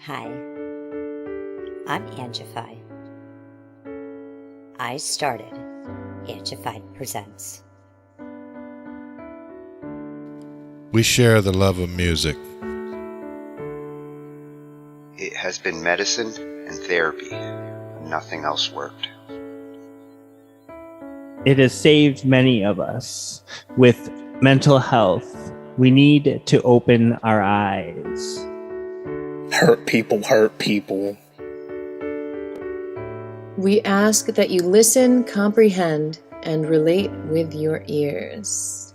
Hi, I'm Angified. I started Angified Presents. We share the love of music. It has been medicine and therapy. Nothing else worked. It has saved many of us. With mental health, we need to open our eyes. Hurt people hurt people. We ask that you listen, comprehend, and relate with your ears.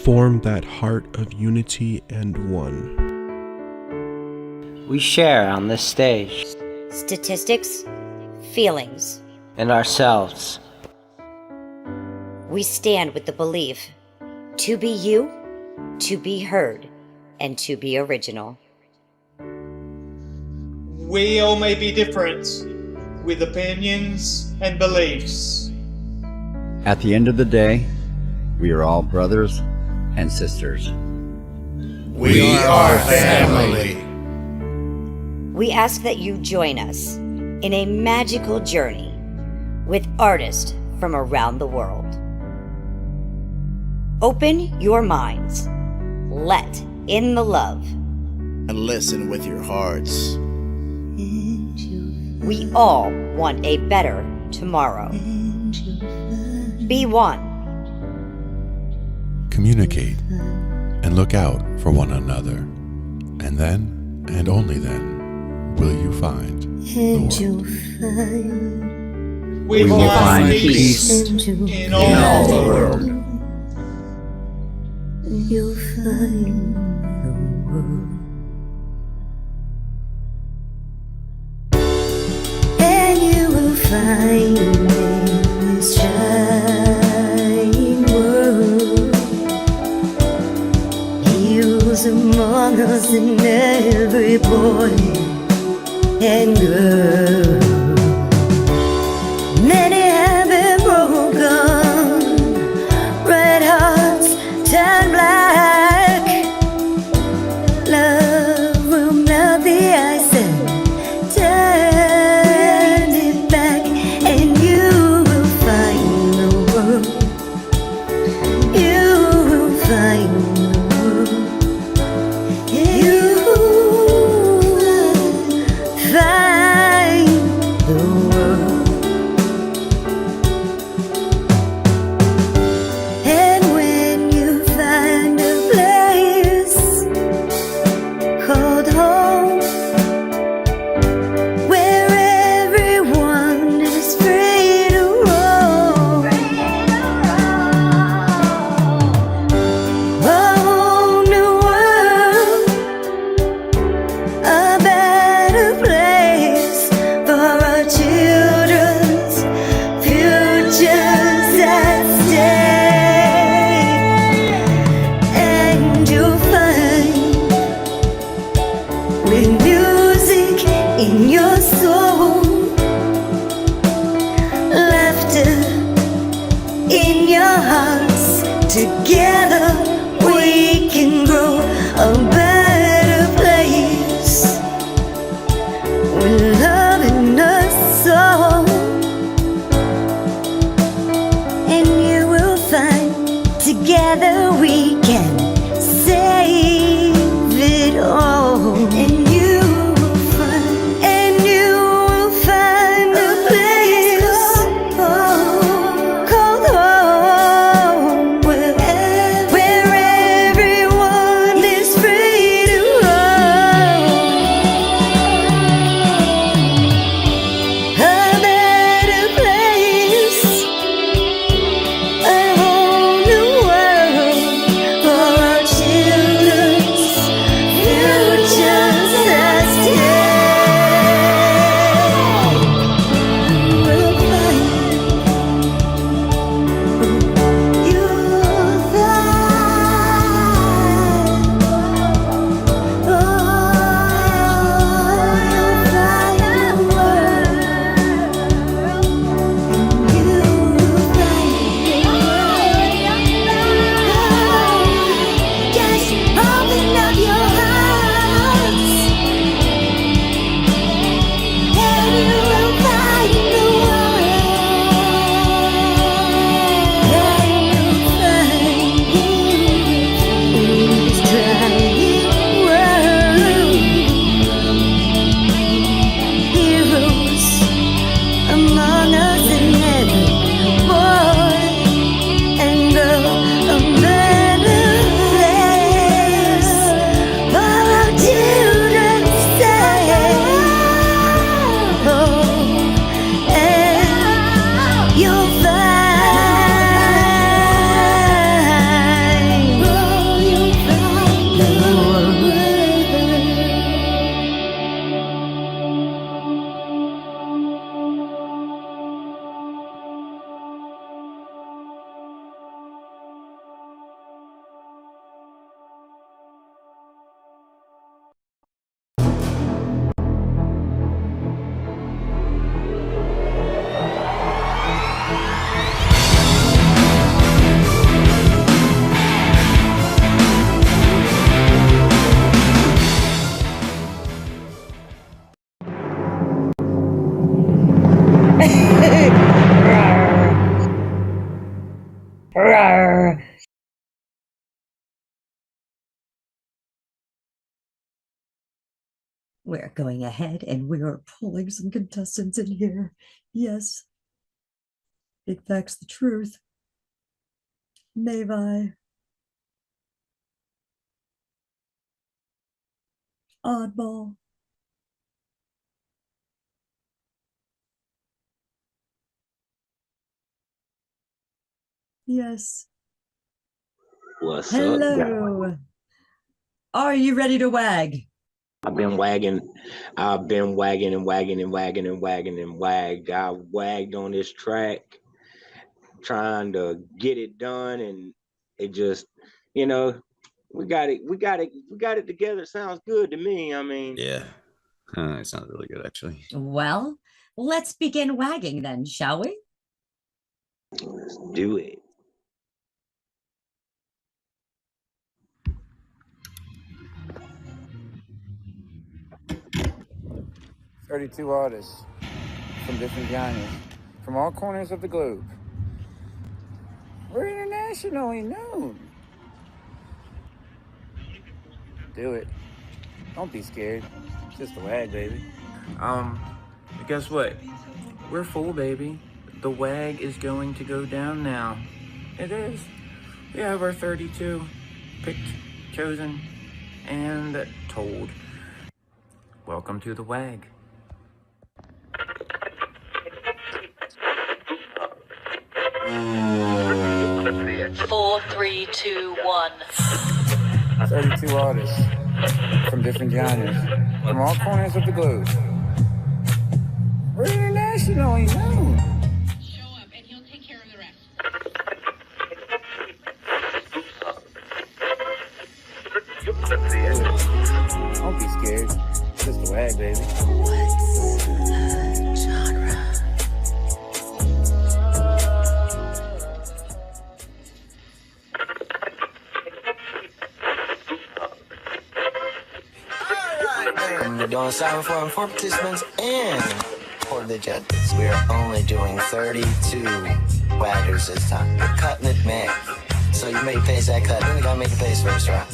Form that heart of unity and one. We share on this stage. Statistics, feelings. And ourselves. We stand with the belief to be you, to be heard, and to be original. We all may be different, with opinions and beliefs. At the end of the day, we are all brothers and sisters. We are family. We ask that you join us in a magical journey with artists from around the world. Open your minds, let in the love, and listen with your hearts. We all want a better tomorrow. Be one. Communicate and look out for one another. And then, and only then, will you find the world. We will find peace in all the world. You'll find the world. And you will find in this shining world heroes among us, and every boy and girl. Many have been broken, red hearts turn black. Love will melt the ice and turn it back, and you will find the world. You will find the world. You will find We're going ahead and we are pulling some contestants in here. Yes. Big facts, the truth. Mayvai. Oddball. Yes. What's Hello. up? Are you ready to wag? I've been wagging and wagging and wagging and wagging and wagged. I wagged on this track trying to get it done, and it just, we got it together. It sounds good to me. I mean, yeah, it sounds really good actually. Well, let's begin wagging then, shall we? Let's do it. "32 artists from different genres, from all corners of the globe. We're internationally known. Do it. Don't be scared. It's just a WAG, baby." Guess what? We're full, baby. The WAG is going to go down now. It is. We have our 32 picked, chosen, and told. Welcome to the WAG. Four, three, two, one. 32 artists from different genres, from all corners of the globe. We're internationally known. Show up and he'll take care of the rest. Don't be scared. It's just a WAG, baby. What genre? We're doing sound for participants and for the judges. We are only doing 32 waggers this time. We're cutting it back. So you make pace that cut, then you gotta make the pace first, right?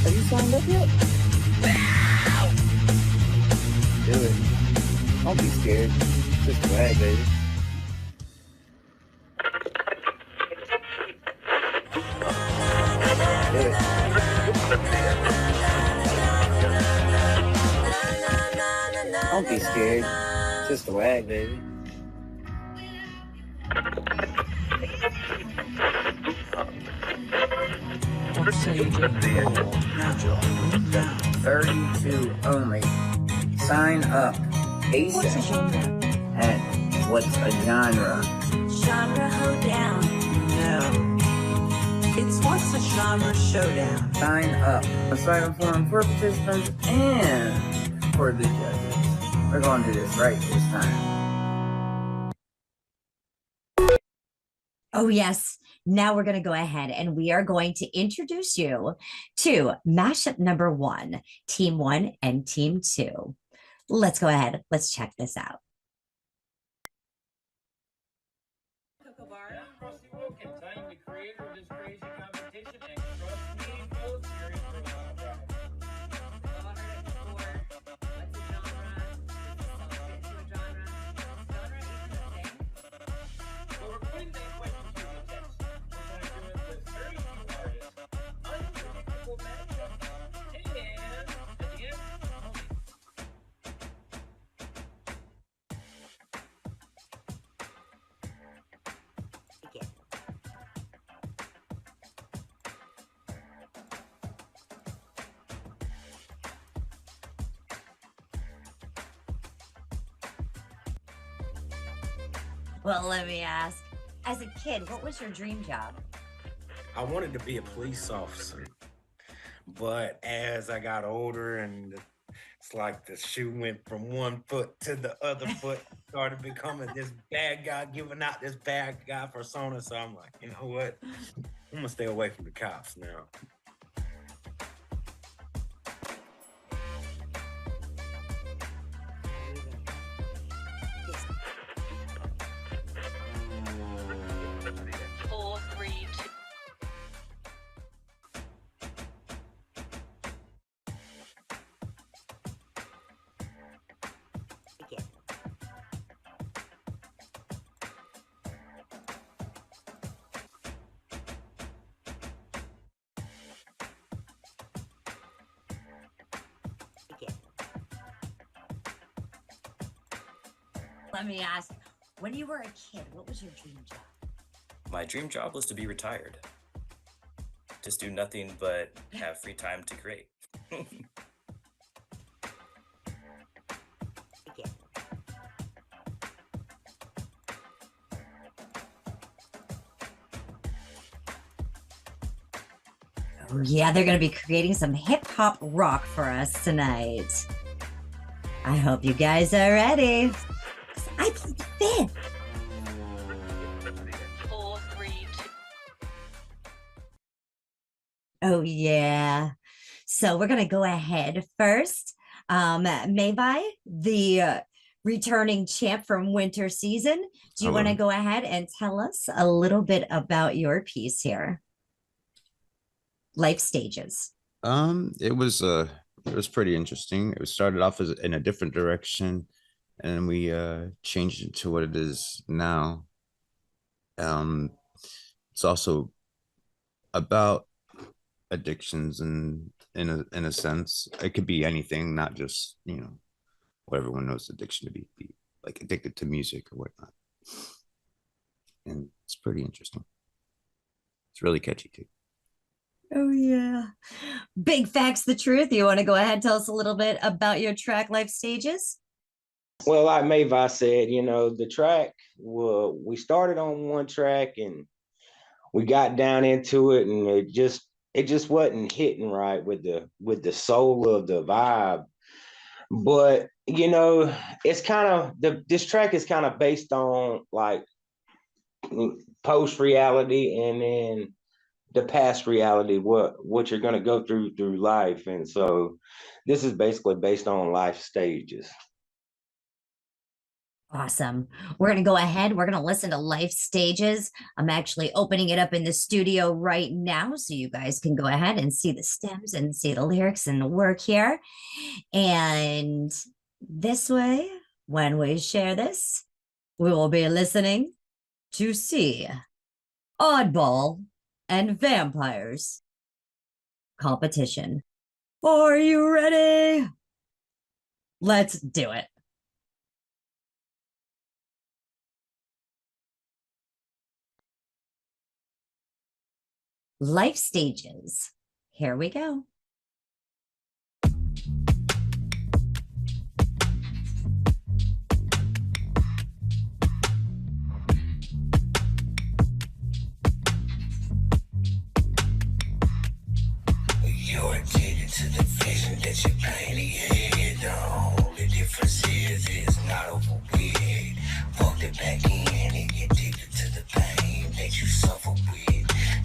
Have you signed up yet? Do it. Don't be scared. It's just a WAG, baby. Do it. Don't be scared. It's just a WAG, baby. Natural. 32 only. Sign up ASAP. And what's a genre? Genre hoedown. No. It's what's a genre showdown. Sign up. Sign up for participants and for the judges. We're going to do this right this time. Oh, yes. Now we're going to go ahead and we are going to introduce you to mashup number 1, team 1 and team 2. Let's go ahead. Let's check this out. Well, let me ask, as a kid, what was your dream job? I wanted to be a police officer, but as I got older and it's like the shoe went from one foot to the other foot, started becoming this bad guy, giving out this bad guy persona. So I'm like, you know what? I'm gonna stay away from the cops now. Let me ask, when you were a kid, what was your dream job? My dream job was to be retired. Just do nothing but have free time to create. Oh, yeah, they're going to be creating some hip hop rock for us tonight. I hope you guys are ready. 'Cause I played the fifth. 4, 3, 2. Oh, yeah. So we're going to go ahead first. Mayvai, the returning champ from winter season, do you want to go ahead and tell us a little bit about your piece here? Life stages. It was pretty interesting. It started off as in a different direction, and we changed it to what it is now. It's also about addictions, and in a sense, it could be anything, not just what everyone knows addiction to be like addicted to music or whatnot. And it's pretty interesting. It's really catchy too. Oh, yeah. Big Facts the Truth. You want to go ahead and tell us a little bit about your track Life Stages? Well, like Mayvai said, the track, we started on one track and we got down into it, and it just wasn't hitting right with the soul of the vibe. But it's kind of this track is kind of based on like post reality, and then the past reality, what you're going to go through life. And so this is basically based on life stages. Awesome. We're going to go ahead. We're going to listen to Life Stages. I'm actually opening it up in the studio right now, so you guys can go ahead and see the stems and see the lyrics and the work here. And this way, when we share this, we will be listening to see Oddball and Vampires Competition. Are you ready? Let's do it. Life Stages. Here we go. You're addicted to the vision that you're painting here. The only difference is it's not over with. Pulled it back in and get addicted to the pain that you suffer with.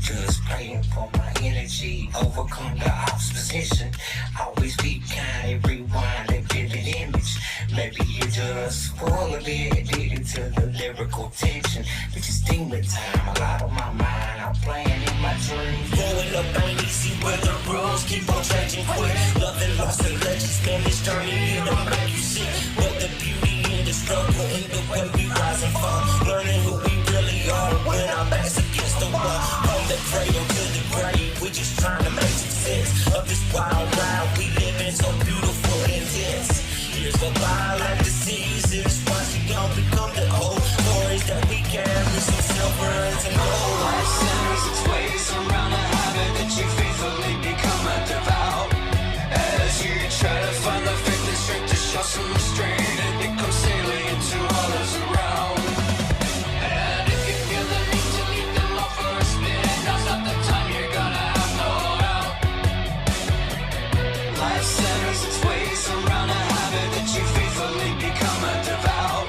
Just praying for my energy, overcome the opposition. Always be kind, rewind and vivid image. Maybe you're just full of it, addicted to the lyrical tension. But just demon time, a lot on my mind. I'm playing in my dreams. Growing up ain't easy where the rules keep on changing quick. Loving lost and legends, man, this journey it'll make you sick. But the beauty in the struggle, in the way we rise and fall. Learning who we really are when our backs against the wall. From the cradle to the grave, we just trying to make some sense of this wild ride we live in, so beautiful and intense. Years go by like the seasons, watching y'all become the old stories that we carry, some silver and gold. Life centers its ways around a habit that you faithfully become a devout. As you try to find the faith and strength to show some restraint, it becomes salient to all those around. And if you feel the need to leave them all for a spin, now's not the time, you're gonna have no doubt. Life centers its ways around a habit that you faithfully become a devout.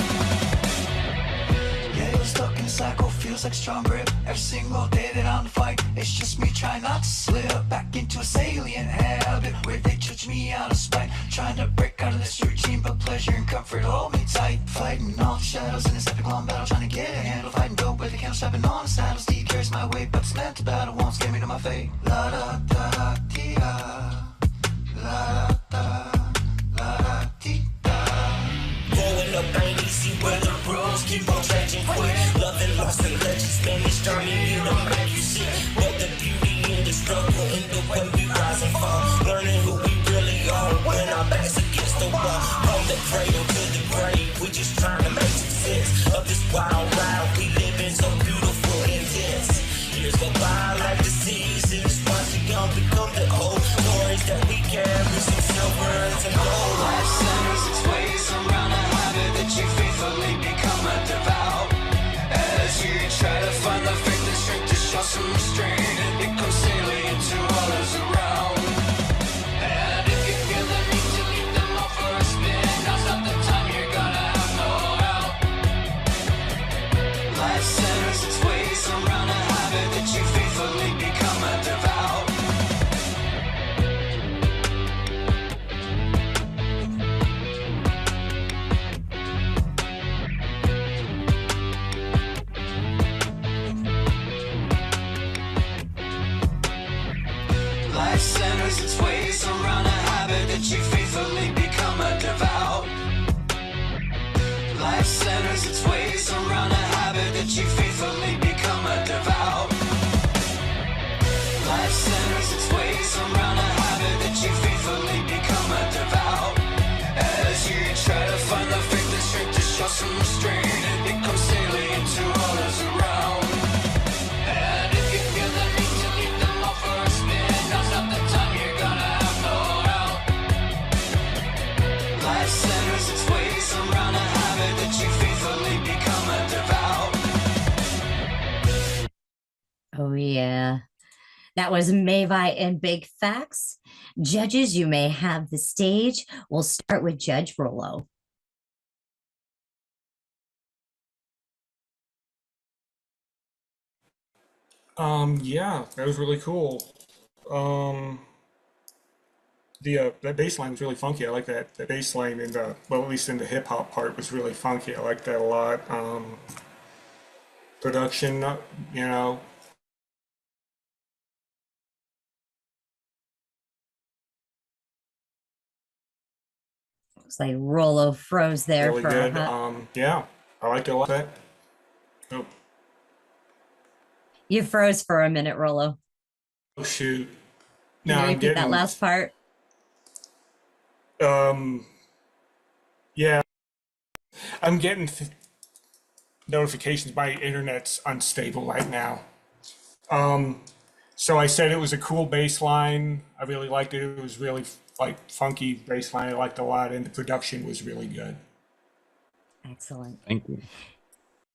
Yeah, you're stuck in a cycle, feels like strong grip. Every single day that I'm fight, it's just me trying not to slip back into a salient habit where they judge me out of spite. Trying to break out of this routine, but pleasure and comfort hold me tight. Fighting all the shadows in this epic long battle, trying to get a handle. Fighting dope with the candle, strapping on the saddle. Steed carries my weight, but it's meant to battle. Won't scare me to my fate. La da da dee da, la da da, la da dee da. Growing up ain't easy where the rules keep on changing quick. Loving lost and legends, man, this journey it'll make you sick. But the beauty in the struggle, in the way we rise and fall. Learning who we really are when our backs against the wall. From the cradle to the grave, we just trying to make some Life centers its ways around a habit that you faithfully become a devout. Life centers its ways around a habit that you faithfully become a devout. Life centers its ways around a habit that you faithfully become a devout. Life centers its ways around a habit that you faithfully become a devout. As you try to find the faith and strength to show some restraint, it becomes salient to others around. And if you feel the need to leave them all for a spin, now's not the time, you're gonna have no out. Life centers its ways around a habit that you faithfully become a devout. Oh, yeah. That was Mayvai and Big Facts. Judges, you may have the stage. We'll start with Judge Rollo. Yeah, that was really cool. That bass line was really funky. I like that. The bass line in the, well, at least in the hip hop part was really funky. I like that a lot. Production, you know. Looks like Rollo froze there Really for good. a hot. Yeah, I liked it a lot. Oh, You froze for a minute, Rollo. oh shoot. Can Now you I'm repeat that getting, last part? yeah, I'm getting notifications. My internet's unstable right now. So I said it was a cool bass line. I really liked it. It was really like funky bass line. I liked it a lot, and the production was really good. Excellent. Thank you.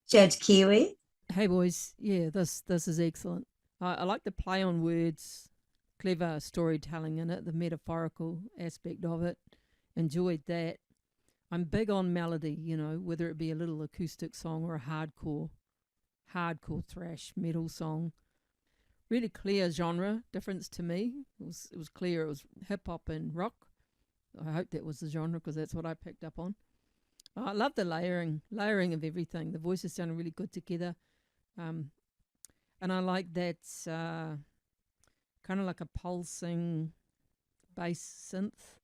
Judge Kiwi. Hey boys, yeah, this is excellent. I like the play on words, clever storytelling in it, the metaphorical aspect of it. Enjoyed that. I'm big on melody, you know, whether it be a little acoustic song or a hardcore thrash metal song. Really clear genre difference to me. It was clear. It was hip hop and rock. I hope that was the genre because that's what I picked up on. I love the layering of everything. The voices sounded really good together. And I like that kind of like a pulsing bass synth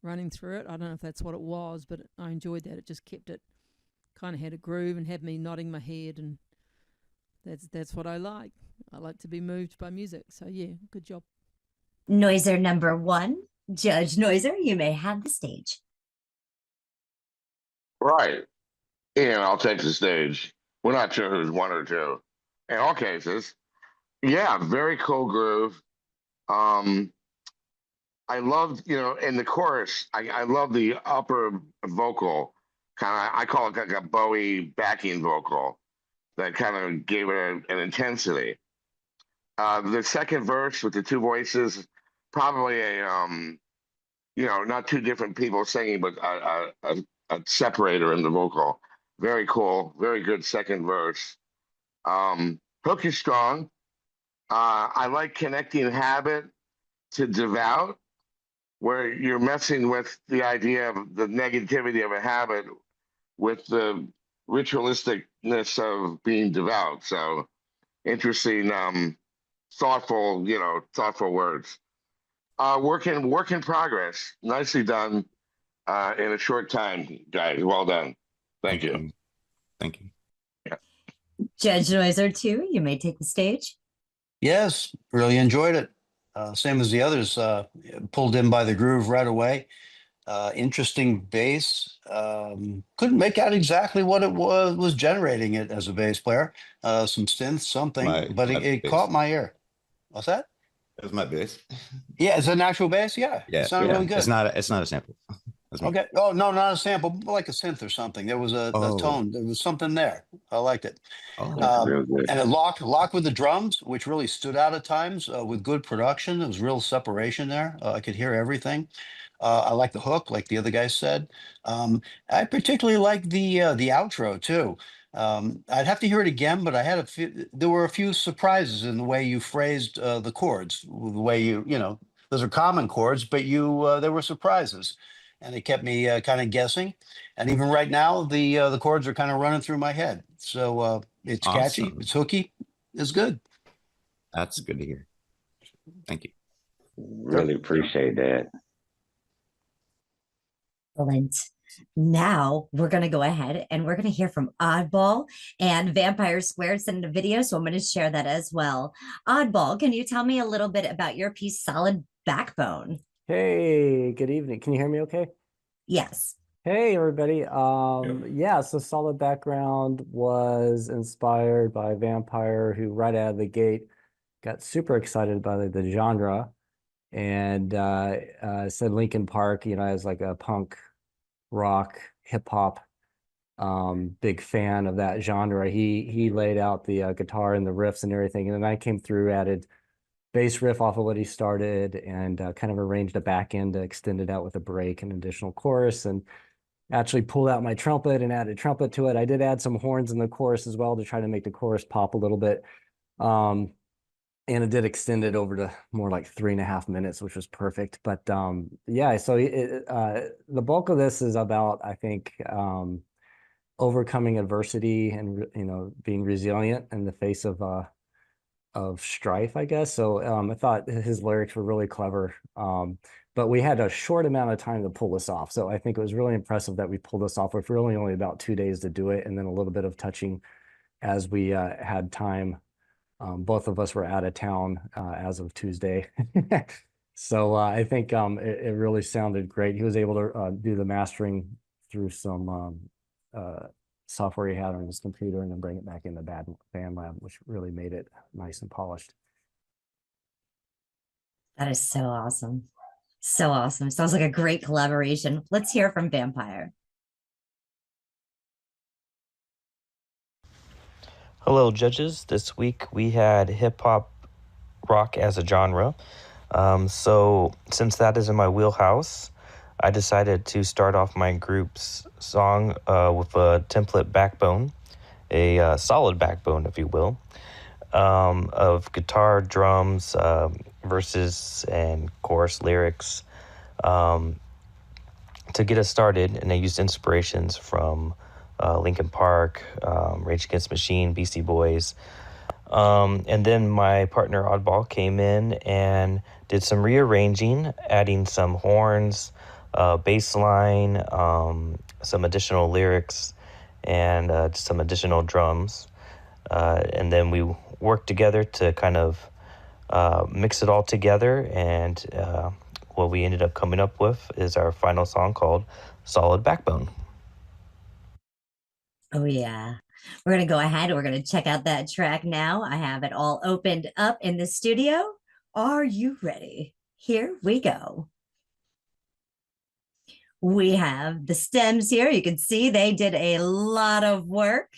running through it. I don't know if that's what it was, but I enjoyed that. It just kept it, kind of had a groove and had me nodding my head, and that's what I like. I like to be moved by music. So yeah, good job. Noiser number 1. Judge Noiser, you may have the stage. Right. And I'll take the stage. We're not sure who's one or two. In all cases, yeah, very cool groove. I loved, you know, in the chorus, I love the upper vocal, kind of, I call it like a Bowie backing vocal that kind of gave it an intensity. The second verse with the two voices, probably a, you know, not two different people singing, but a separator in the vocal. Very cool, very good second verse. Hook is strong. I like connecting habit to devout, where you're messing with the idea of the negativity of a habit with the ritualisticness of being devout. So interesting, thoughtful words. Work in progress. Nicely done in a short time, guys. Well done. Thank you. Thank you. Judge Noiser 2, you may take the stage. Yes, really enjoyed it. Same as the others, pulled in by the groove right away. Interesting bass. Couldn't make out exactly what it was generating it as a bass player. Some synth, something, but it caught my ear. What's that? It was my bass. Yeah, it's an actual bass. Yeah, Yeah, it sounded really good. It's not a sample. That's me. Okay. Oh no, not a sample, but like a synth or something. There was a tone. There was something there. I liked it. And it locked with the drums, which really stood out at times with good production. There was real separation there. I could hear everything. I like the hook, like the other guy said. I particularly like the outro too. I'd have to hear it again, but I had there were a few surprises in the way you phrased the chords, the way those are common chords, but there were surprises, and it kept me kind of guessing. And even right now, the chords are kind of running through my head. So it's catchy, Awesome. it's hooky, it's good. That's good to hear. Thank you. Really appreciate that. Excellent. Now we're going to go ahead and we're going to hear from Oddball and Vampire Squared sent a video. So I'm going to share that as well. Oddball, can you tell me a little bit about your piece, Solid Backbone? Hey, good evening. Can you hear me okay? Yes. Hey, everybody. Yeah, so Solid Background was inspired by Vampire, who right out of the gate got super excited by the genre and said Linkin Park, as like a punk rock, hip hop, big fan of that genre. He laid out the guitar and the riffs and everything, and then I came through, added bass riff off of what he started, and kind of arranged a back end to extend it out with a break and additional chorus, and actually pulled out my trumpet and added trumpet to it. I did add some horns in the chorus as well to try to make the chorus pop a little bit. And it did extend it over to more like 3.5 minutes, which was perfect. But yeah, so the bulk of this is about, I think, overcoming adversity and being resilient in the face of strife, I guess. So I thought his lyrics were really clever. But we had a short amount of time to pull this off. So I think it was really impressive that we pulled this off with really only about 2 days to do it, and then a little bit of touching as we had time. Both of us were out of town as of Tuesday. So I think it really sounded great. He was able to do the mastering through some software he had on his computer and then bring it back in the BandLab, which really made it nice and polished. That is so awesome. So awesome. Sounds like a great collaboration. Let's hear from Vampire. Hello, judges. This week we had hip hop rock as a genre. So since that is in my wheelhouse, I decided to start off my group's song with a template backbone, a solid backbone, if you will, of guitar, drums, verses, and chorus lyrics to get us started. And I used inspirations from Linkin Park, Rage Against the Machine, Beastie Boys. And then my partner Oddball came in and did some rearranging, adding some horns, bass line, some additional lyrics, and some additional drums. And then we worked together to kind of mix it all together. And what we ended up coming up with is our final song called Solid Backbone. Oh, yeah. We're going to go ahead. We're going to check out that track now. I have it all opened up in the studio. Are you ready? Here we go. We have the stems here. You can see they did a lot of work.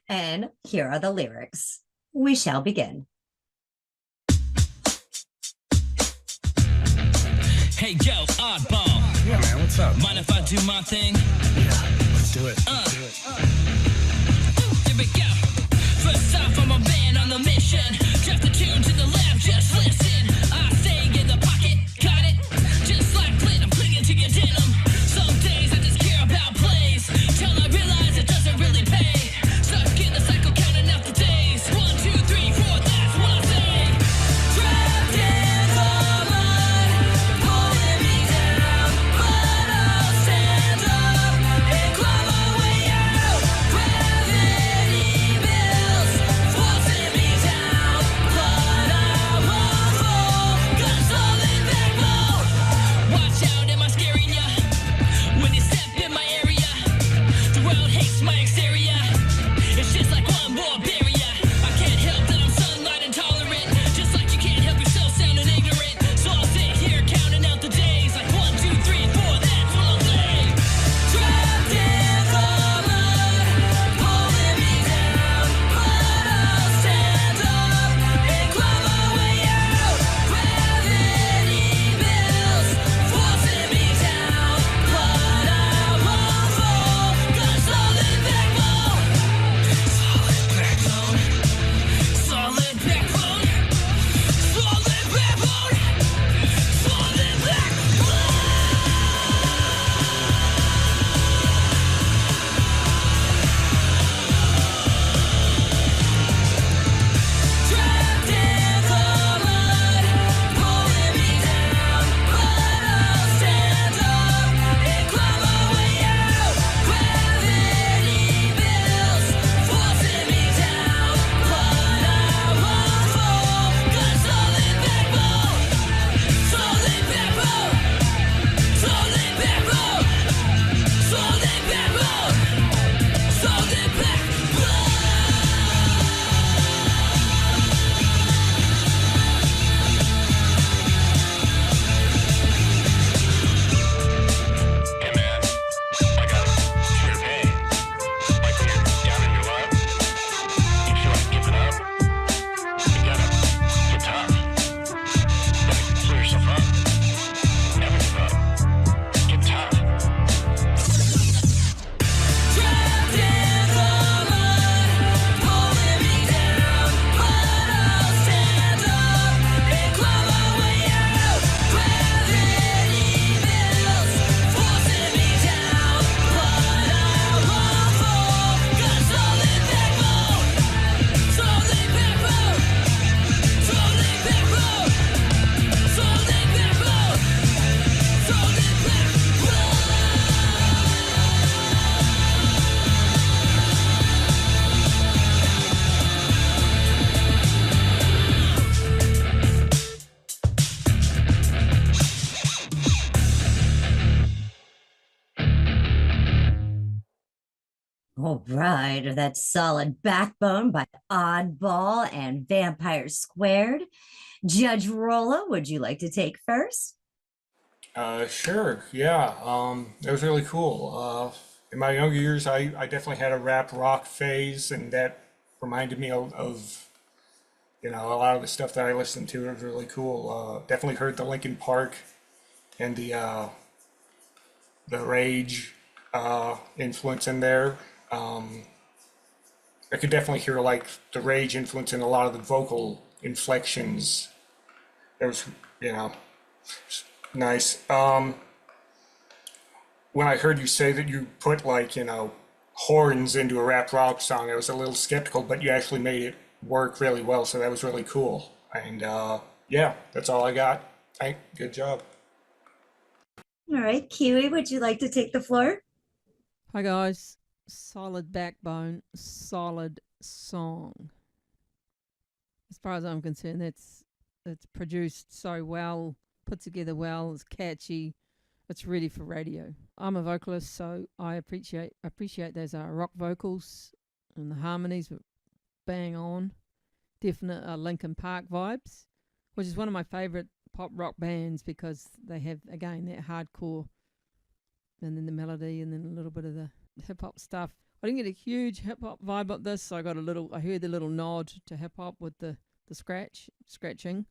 And here are the lyrics. We shall begin. Hey, yo, Oddball. Yeah, man, what's up? Mind if I do my thing? Yeah, let's do it. Here we go. First off, I'm a man on the mission. Draft the tune to the left, just listen. I stay in the pocket, got it. Just like Clint, I'm putting it to your denim. Some days I just care about plays. Till I realize it doesn't really pay. Stuck in the cycle, counting out the days. 1, 2, 3, 4, that's what I say. Trapped in the mud, pulling me down. But I'll stand up and climb my way out. All right, that's Solid Backbone by Oddball and Vampire Squared. Judge Rolla, would you like to take first? Sure, yeah. That was really cool. In my younger years, I definitely had a rap rock phase, and that reminded me of a lot of the stuff that I listened to. It was really cool. Definitely heard the Linkin Park and the Rage influence in there. I could definitely hear like the Rage influence in a lot of the vocal inflections. It was, nice. When I heard you say that you put like, horns into a rap rock song, I was a little skeptical, but you actually made it work really well, so that was really cool. And yeah, that's all I got. Good job. All right, Kiwi, would you like to take the floor? Hi guys, Solid Backbone, solid song. As far as I'm concerned, it's produced so well, put together well, it's catchy, it's ready for radio. I'm a vocalist, so I appreciate those rock vocals and the harmonies were bang on. Definite Linkin Park vibes, which is one of my favorite pop rock bands because they have, again, that hardcore and then the melody and then a little bit of the hip hop stuff. I didn't get a huge hip hop vibe up this, so I heard the little nod to hip hop with the scratching.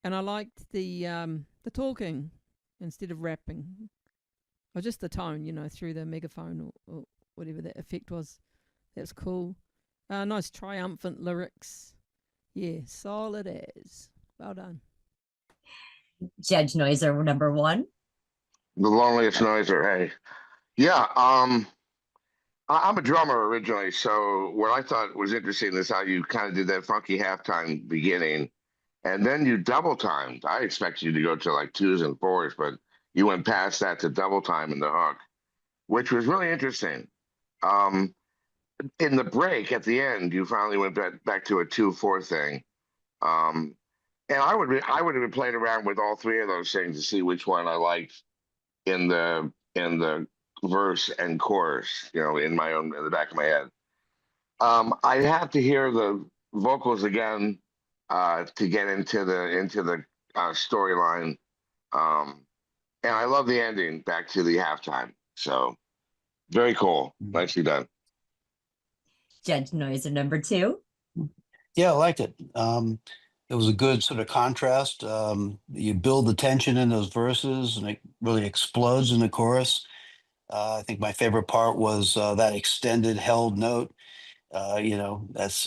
And I liked the talking instead of rapping. Or just the tone, through the megaphone or whatever that effect was. That's cool. Nice triumphant lyrics. Yeah, solid as. Well done. Judge Noiser, number one. The loneliest noiser. Hey, yeah. I'm a drummer originally, so what I thought was interesting is how you kind of did that funky halftime beginning, and then you double timed. I expected you to go to like twos and fours, but you went past that to double time in the hook, which was really interesting. In the break at the end, you finally went back to a 2/4 thing. And I would have been playing around with all three of those things to see which one I liked in the verse and chorus, in the back of my head. I have to hear the vocals again to get into the storyline. And I love the ending back to the halftime. So very cool. Nicely done. Judge Noiser, number two. Yeah, I liked it. It was a good sort of contrast. You build the tension in those verses, and it really explodes in the chorus. I think my favorite part was that extended held note. That's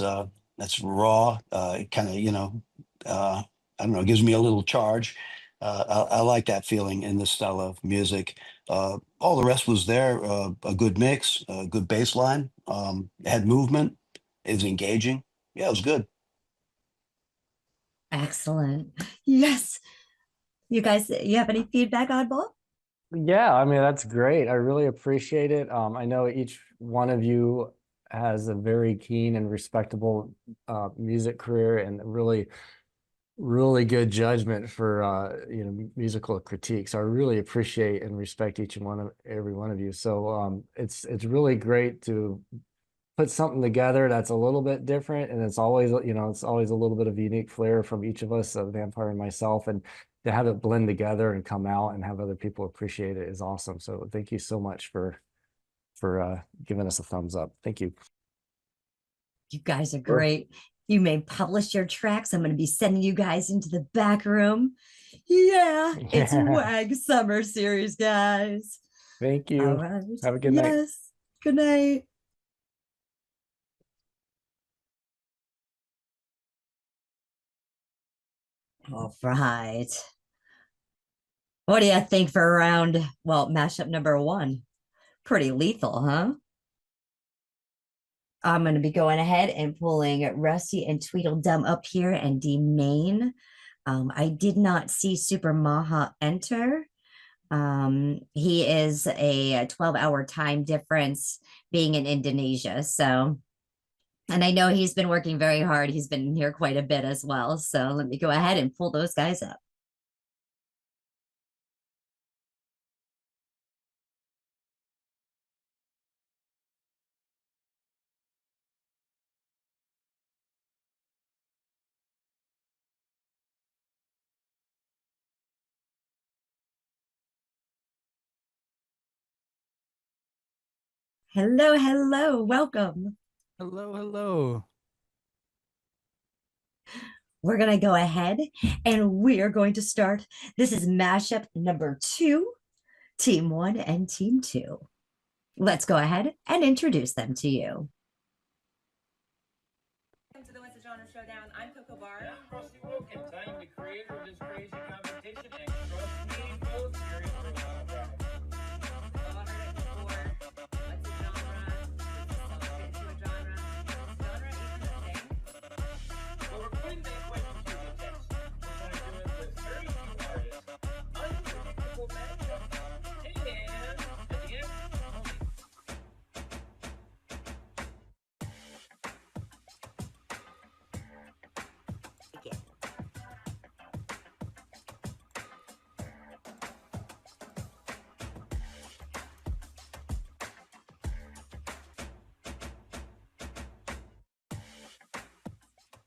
raw. It kind of, I don't know, gives me a little charge. I like that feeling in this style of music. All the rest was there. A good mix, a good bass line. It had movement. It was engaging. Yeah, it was good. Excellent. Yes. You guys, you have any feedback, Oddball? Yeah, I mean, that's great. I really appreciate it. I know each one of you has a very keen and respectable music career and really, really good judgment for musical critique. So I really appreciate and respect every one of you. So it's really great to put something together that's a little bit different, and it's always a little bit of unique flair from each of us, Vampire and myself, and to have it blend together and come out and have other people appreciate it is awesome. So thank you so much for giving us a thumbs up. Thank you. You guys are great. You may publish your tracks. I'm going to be sending you guys into the back room. Yeah, it's WAG Summer Series, guys. Thank you. All right. Have a good night. Yes. Good night. All right. What do you think for mashup number one? Pretty lethal, huh? I'm going to be going ahead and pulling Rusty and Tweedle Dum up here and D main. I did not see Super Maha enter. He is a 12-hour time difference being in Indonesia. So, and I know he's been working very hard. He's been here quite a bit as well. So let me go ahead and pull those guys up. Hello, hello, welcome. Hello, hello. We're going to go ahead and we're going to start. This is mashup number 2, team 1 and team 2. Let's go ahead and introduce them to you. Welcome to the What's the Genre Showdown. I'm Coco Bar. I'm Rusty Woken. I'm the creator of this crazy competition, and trust me, folks, you're in for a lot of ride. All heard it before. What's a genre? This is so fit to a genre. Genre even a thing? Well, we're putting that question to the test. We're going to do it with 32 artists, unpredictable matchups, and at the end, only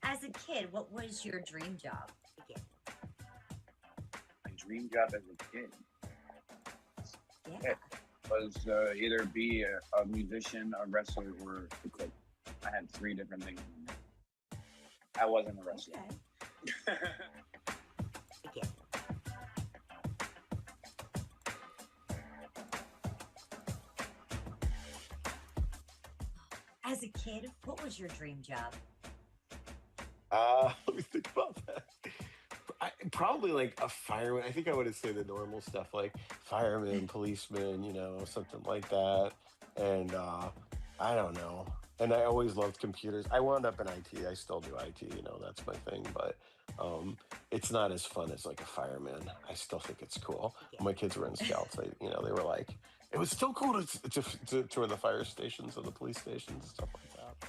As a kid, what was your dream job? My dream job as a kid Yeah. was either be a musician, a wrestler, or a cook. I had 3 different things. I wasn't a wrestler. As a kid, what was your dream job? Let me think about that. Probably like a fireman. I think I would have said the normal stuff like fireman, policeman, you know, something like that. And I don't know. And I always loved computers. I wound up in IT. I still do IT, you know, that's my thing. But it's not as fun as like a fireman. I still think it's cool. When my kids were in scouts, they were like, it was still cool to tour the fire stations or the police stations and stuff like that.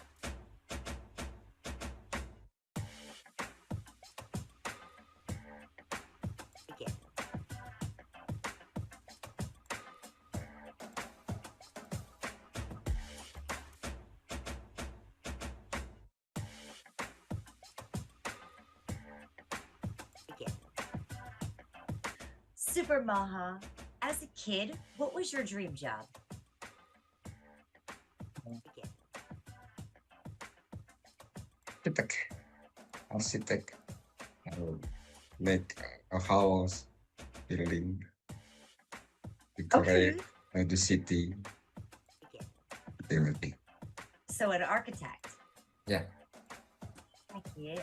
Super Maha, as a kid, what was your dream job? Architect, make a house, building, decorate the city, everything. So an architect. Yeah. Heck yeah.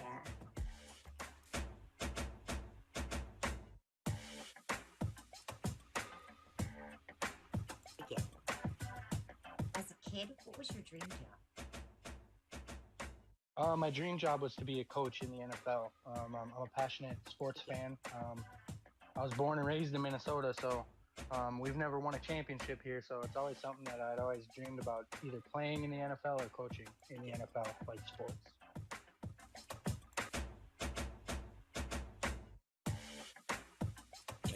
As a kid, what was your dream job? My dream job was to be a coach in the NFL. I'm a passionate sports fan. I was born and raised in Minnesota, so we've never won a championship here. So it's always something that I'd always dreamed about, either playing in the NFL or coaching in the NFL, like sports.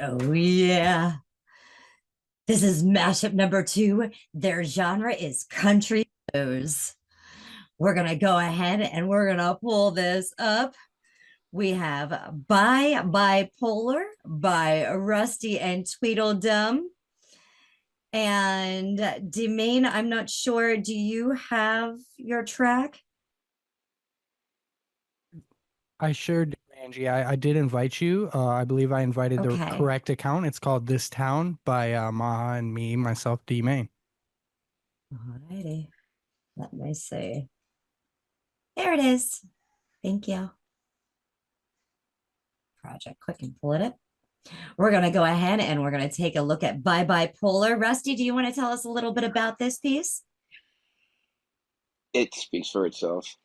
Oh, yeah. This is mashup number 2. Their genre is country blues. We're going to go ahead and we're going to pull this up. We have Bipolar by Rusty and Tweedle Dum. And Demain, I'm not sure. Do you have your track? I sure do, Angie. I did invite you. I believe I invited the Okay. correct account. It's called This Town by Maha and me, myself, D Main. Alrighty. Let me see. There it is. Thank you. Project, quick and pull it up. We're going to go ahead and we're going to take a look at Bipolar. Rusty, do you want to tell us a little bit about this piece? It speaks for itself.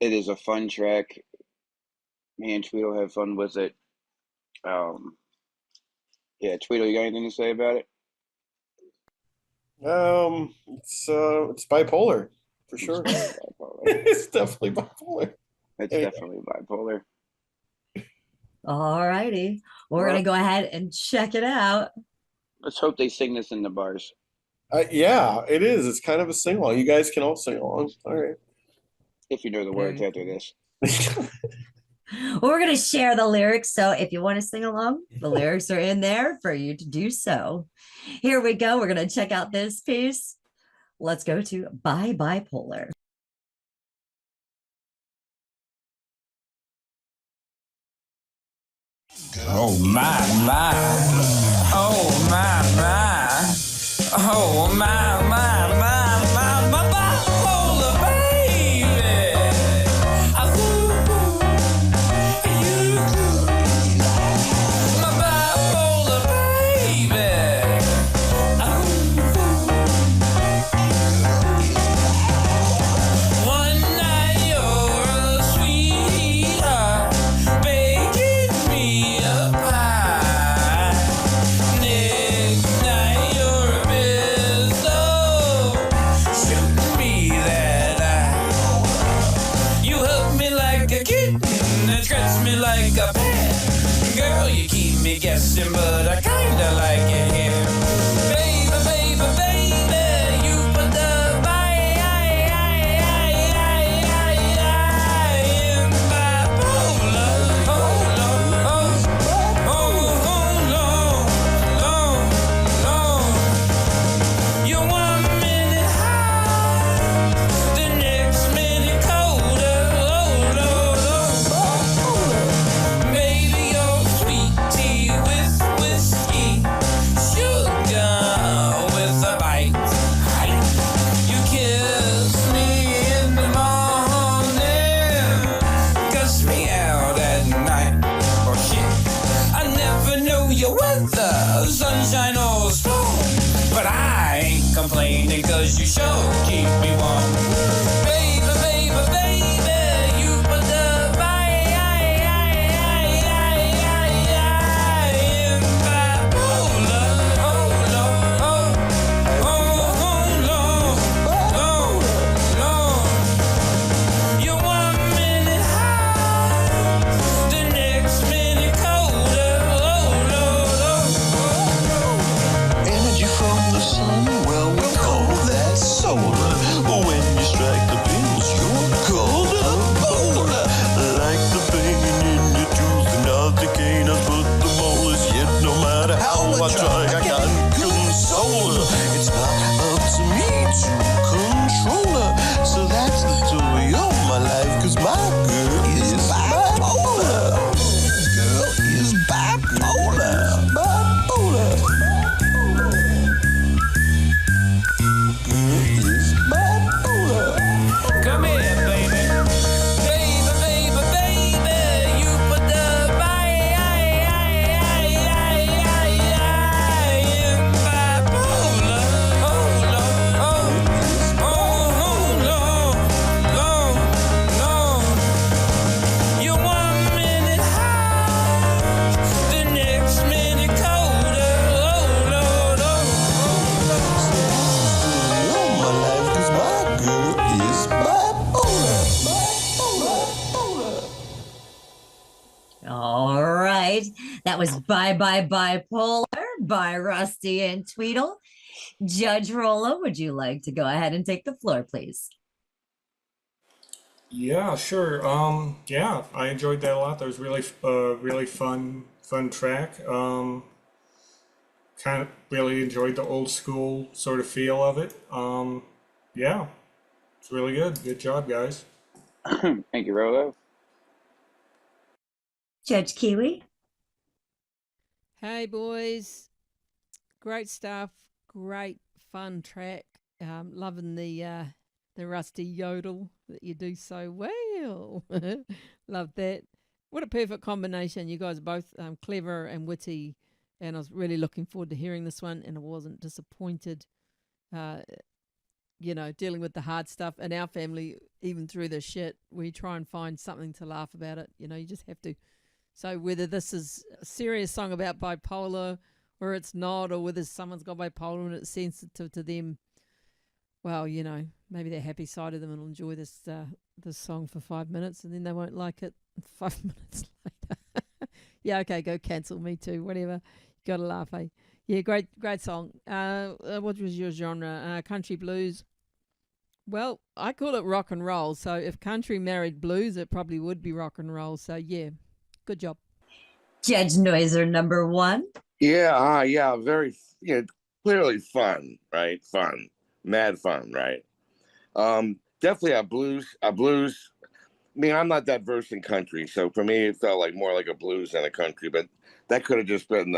It is a fun track. Me and Tweedle have fun with it. Yeah, Tweedle, you got anything to say about it? It's bipolar for sure. It's definitely bipolar. It's definitely bipolar. All righty. We're going to go ahead and check it out. Let's hope they sing this in the bars. Yeah, it is. It's kind of a sing along. You guys can all sing along. All right. If you know the words after this. We're going to share the lyrics. So if you want to sing along, the lyrics are in there for you to do so. Here we go. We're going to check out this piece. Let's go to Bye Bipolar. Oh my, my. Oh my, my. Oh my, my, my, my bipolar baby. My bipolar baby. One night you're a sweetheart, baking me a pie. Next night you're a pistol, shooting me that eye. You hug me like a kitten and scratch me like a pet. Girl, you keep me guessing, but I kinda like it here. Baby, baby, baby, you put the in bipolar. Oh, Lord, oh, oh, Lord, Lord. You're 1 minute high, the next minute colder. Oh, Lord, oh. Baby, you're sweet tea with whiskey, sugar with a bite. You kiss me in the morning, cuss me out at night. Oh shit, I never know your weather, sunshine or storm, but I ain't complaining 'cause you sure keep me warm. Baby, baby, baby, you put the in bipolar. Oh, Lord, oh, oh, Lord, Lord, Lord. You're 1 minute high, the next minute colder. Oh, Lord, Energy from the sun, well, we call that solar. When you strike the pills, you're called a bowler. Like the pain in your tooth, nothing can put the molars. Yet no matter how I try, I can't console her. It's not up to me to control her. So that's the story of my life, 'cause my girl is bipolar. Girl is bipolar. Bipolar. come here, baby. Baby, baby, baby, you put the in bipolar. Oh, Lord, oh, Lord, Lord, Lord. You're 1 minute high, the next minute colder. Oh, Lord, oh. My life, 'cause my girl is bipolar. All right. That was Bye Bye Bipolar by Rusty and Tweedle. Judge Rollo, would you like to go ahead and take the floor, please? Yeah, sure. Yeah, I enjoyed that a lot. That was really, really fun track. Kind of really enjoyed the old school sort of feel of it. Yeah, it's really good. Good job, guys. Thank you, Rolo. Judge Kiwi? Hey, boys. Great stuff. Great fun track. Loving the rusty yodel that you do so well. Love that. What a perfect combination. You guys are both clever and witty, and I was really looking forward to hearing this one, and I wasn't disappointed. Dealing with the hard stuff in our family, even through the shit, we try and find something to laugh about it. You just have to. So whether this is a serious song about bipolar or it's not, or whether someone's got bipolar and it's sensitive to them, well, maybe they're happy side of them and will enjoy this song for 5 minutes, and then they won't like it 5 minutes later. Yeah, okay, go cancel me too, whatever. You got to laugh, eh? Yeah, great song. What was your genre? Country blues. Well, I call it rock and roll. So if country married blues, it probably would be rock and roll. So yeah, good job. Judge Noiser number one. Yeah, very, clearly fun, right? Fun. mad fun, right? Definitely a blues. I mean, I'm not that versed in country, so for me, it felt like more like a blues than a country. But that could have just been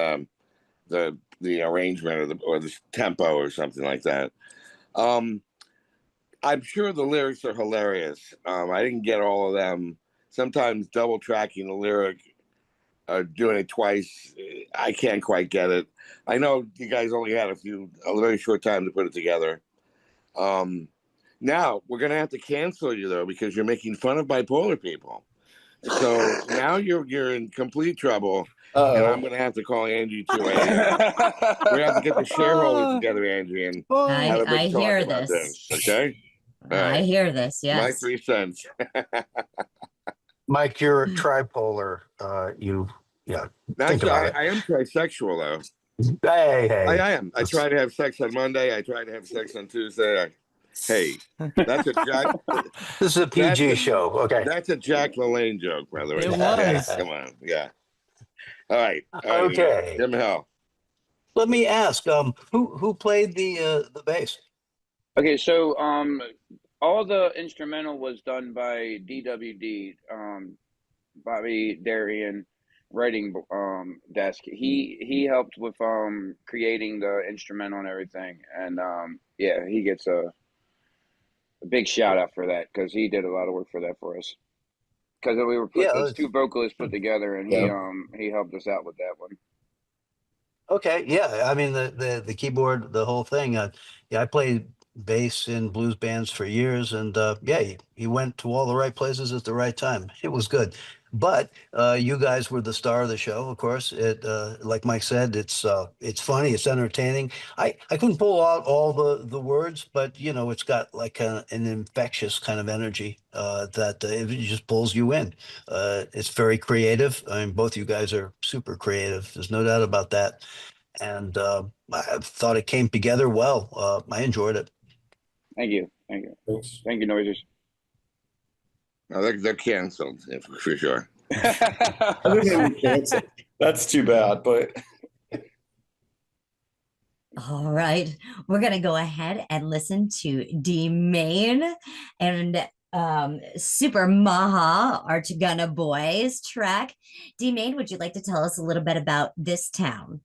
the arrangement or the tempo or something like that. I'm sure the lyrics are hilarious. I didn't get all of them. Sometimes double tracking the lyric, doing it twice, I can't quite get it. I know you guys only had a very short time to put it together. Now we're gonna have to cancel you though because you're making fun of bipolar people. So now you're in complete trouble, and I'm gonna have to call Angie too. We're gonna have to get the shareholders together, Angie, and have a I big talk hear about this. Okay. All I right. hear this. My Yes. 3 cents. Mike, you're tripolar. Think about it. I am trisexual though. Hey. I am. I try to have sex on Monday. I try to have sex on Tuesday. Hey, that's a Jack. This is a PG show. Okay. That's a Jack LaLanne joke, by the way. It was. Come on. Yeah. All right. Okay. Jim Hill. Let me ask, who played the bass? Okay, so all the instrumental was done by DWD, Bobby Daurian, writing desk. He helped with creating the instrumental and everything, and yeah, he gets a big shout out for that because he did a lot of work for that for us. Because we were those two vocalists put together, and he helped us out with that one. Okay, yeah. I mean the keyboard, the whole thing. I played bass in blues bands for years, and he went to all the right places at the right time. It was good. But you guys were the star of the show, of course. It like Mike said, it's funny, it's entertaining. I couldn't pull out all the words, but it's got like an infectious kind of energy that it just pulls you in. It's very creative. I mean, both you guys are super creative. There's no doubt about that. And I thought it came together well. I enjoyed it. Thank you. Thanks. Thank you, Noisers. No, they're canceled for sure. That's too bad, but All right, we're gonna go ahead and listen to D Main and Super Maha Archagana Boys track. D Main, would you like to tell us a little bit about This Town?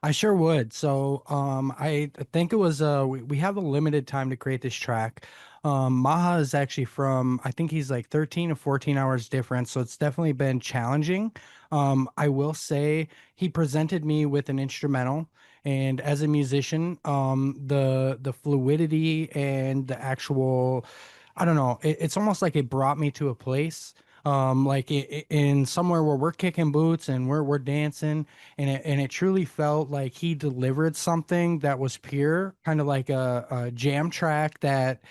I sure would. So I think it was we have a limited time to create this track. Maha is actually from, I think he's like 13 or 14 hours difference, so it's definitely been challenging. I will say he presented me with an instrumental, and as a musician, the fluidity and the actual, I don't know, it's almost like it brought me to a place like in somewhere where we're kicking boots and we're dancing, and it truly felt like he delivered something that was pure, kind of like a jam track that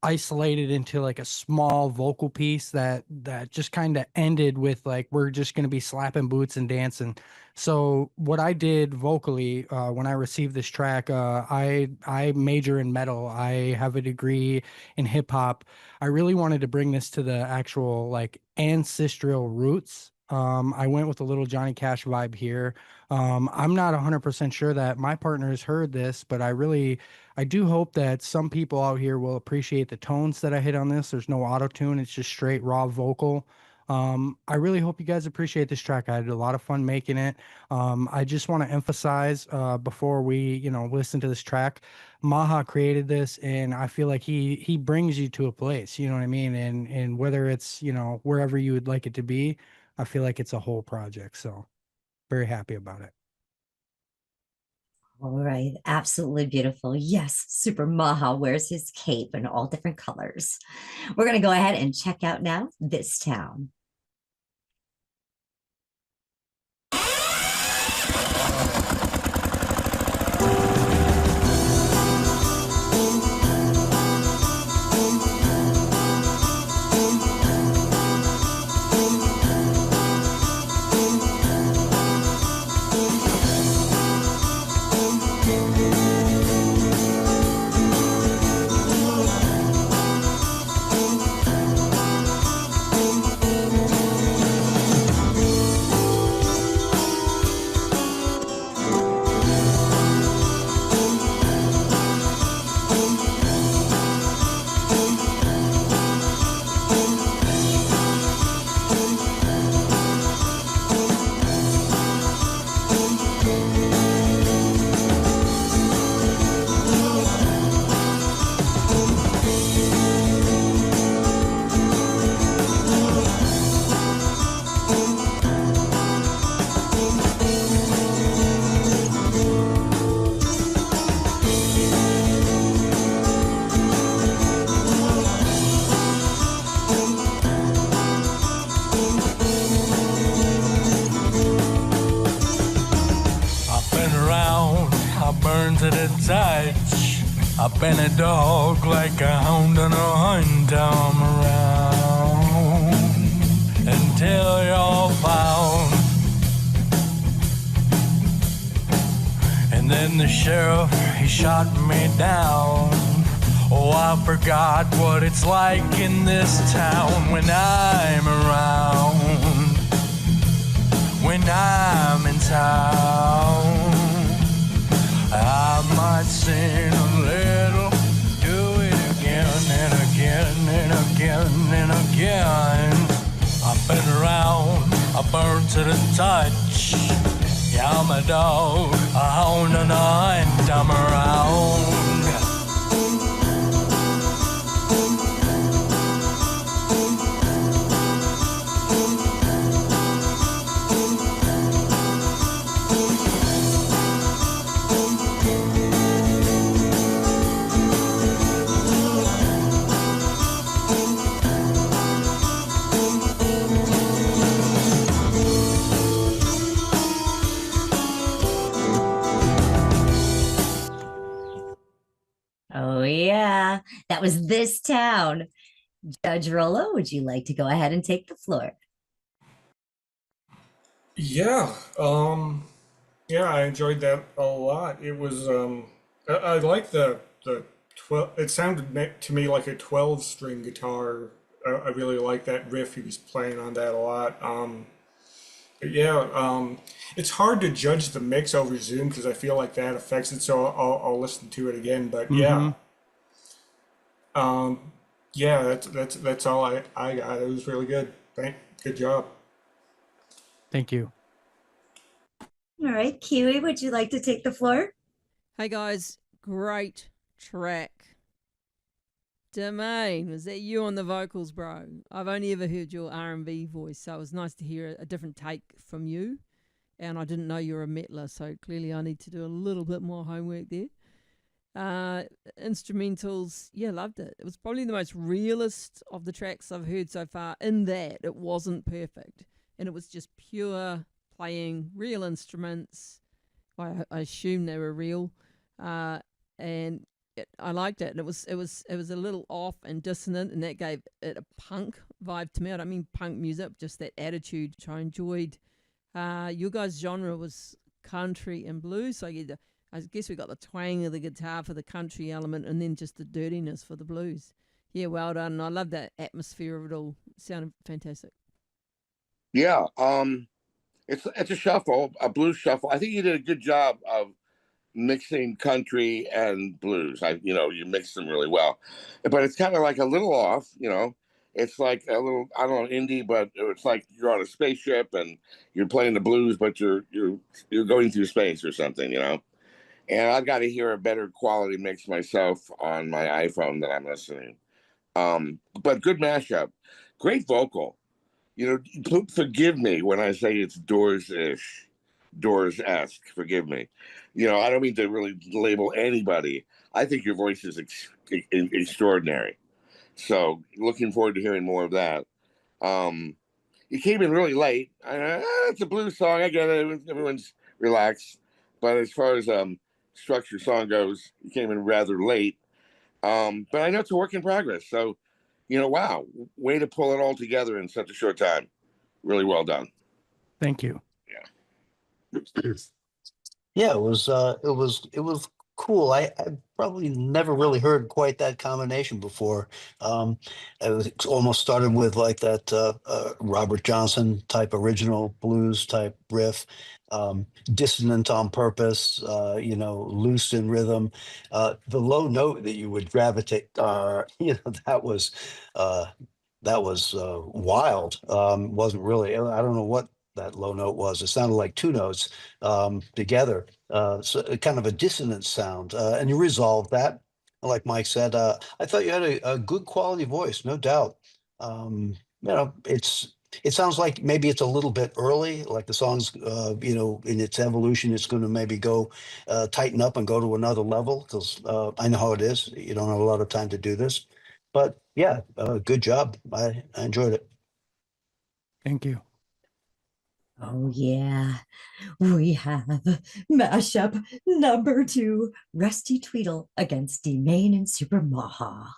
isolated into like a small vocal piece that just kind of ended with like, we're just going to be slapping boots and dancing. So what I did vocally when I received this track, I major in metal. I have a degree in hip hop. I really wanted to bring this to the actual like ancestral roots. I went with a little Johnny Cash vibe here. I'm not 100% sure that my partners heard this, but I do hope that some people out here will appreciate the tones that I hit on this. There's no auto tune. It's just straight raw vocal. I really hope you guys appreciate this track. I had a lot of fun making it. I just want to emphasize before we, listen to this track, Maha created this, and I feel like he brings you to a place, you know what I mean? And whether it's, wherever you would like it to be, I feel like it's a whole project. So very happy about it. All right, absolutely beautiful. Yes, Super Maha wears his cape in all different colors. We're going to go ahead and check out now This Town. I've been a dog like a hound on a hunt. I'm around until you're found. And then the sheriff, he shot me down. Oh, I forgot what it's like in this town when I'm around. When I'm in town, I might sin a little, do it again and again and again and again. I've been around, I burned to the touch. Yeah, I'm a dog, a hound and a hunt, I'm around. Oh, yeah. That was This Town. Judge Rollo, would you like to go ahead and take the floor? Yeah, yeah, I enjoyed that a lot. It was, I like the 12. It sounded to me like a 12-string guitar. I really like that riff. He was playing on that a lot. But yeah, it's hard to judge the mix over Zoom because I feel like that affects it. So I'll listen to it again. But yeah, yeah, that's all I got. It was really good. Good job. Thank you. All right, Kiwi, would you like to take the floor? Hey guys, great track. Domain, was that you on the vocals, bro? I've only ever heard your R&B voice, so it was nice to hear a different take from you. And I didn't know you were a metler, so clearly I need to do a little bit more homework there. Instrumentals, yeah, loved it. It was probably the most realist of the tracks I've heard so far, in that it wasn't perfect. And it was just pure playing real instruments. I assume they were real. And I liked it. And it was a little off and dissonant, and that gave it a punk vibe to me. I don't mean punk music, just that attitude, which I enjoyed. Your guys' genre was country and blues, so I guess we got the twang of the guitar for the country element, and then just the dirtiness for the blues. Yeah, well done. I love that atmosphere of it all. It sounded fantastic. Yeah, it's a shuffle, a blues shuffle. I think you did a good job of mixing country and blues. You mixed them really well, but it's kind of like a little off. It's like a little, I don't know, indie, but it's like you're on a spaceship and you're playing the blues, but you're going through space or something. And I've got to hear a better quality mix myself on my iPhone that I'm listening. But good mashup, great vocal. Forgive me when I say it's Doors-ish, Doors-esque. Forgive me. I don't mean to really label anybody. I think your voice is extraordinary. So looking forward to hearing more of that. You came in really late. It's a blues song. I get it. Everyone's relaxed. But as far as structure song goes, you came in rather late. But I know it's a work in progress. So, wow, way to pull it all together in such a short time. Really well done. Thank you. Yeah, it was cool. I probably never really heard quite that combination before. It almost started with like that Robert Johnson type original blues type riff, dissonant on purpose, loose in rhythm. The low note that you would gravitate, that was wild. Wasn't really, I don't know what that low note was. It sounded like two notes together. So kind of a dissonant sound. And you resolved that. Like Mike said, I thought you had a good quality voice, no doubt. It sounds like maybe it's a little bit early, like the song's, in its evolution, it's going to maybe go tighten up and go to another level, because I know how it is. You don't have a lot of time to do this. But yeah, good job. I enjoyed it. Thank you. Oh, yeah. We have mashup number 2, Rusty Tweedle against D-Main and Super Maha.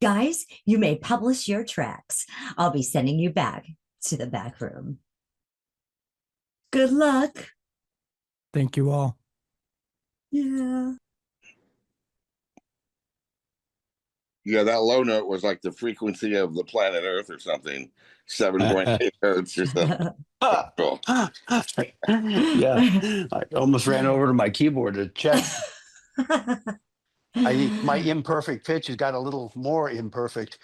Guys, you may publish your tracks. I'll be sending you back to the back room. Good luck. Thank you all. Yeah. Yeah, that low note was like the frequency of the planet Earth or something. 7.8 hertz or something. Cool. Yeah, I almost ran over to my keyboard to check. My imperfect pitch has got a little more imperfect.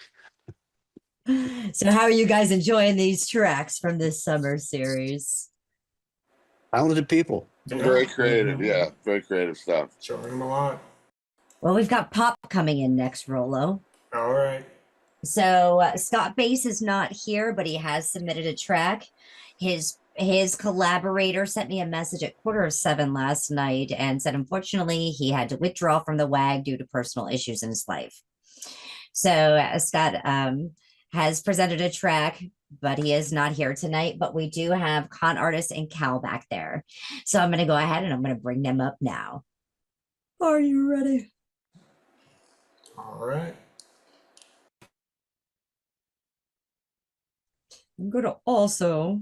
So how are you guys enjoying these tracks from this summer series? Talented people. Very creative, yeah. Very creative stuff. Showing them a lot. Well, we've got Pop coming in next, Rolo. All right. So Scott Bass is not here, but he has submitted a track. His collaborator sent me a message at 6:45 last night and said, unfortunately, he had to withdraw from the WAG due to personal issues in his life. So Scott has presented a track, but he is not here tonight. But we do have ConArtist and Cal back there. So I'm going to go ahead and I'm going to bring them up now. Are you ready? All right. I'm going to also,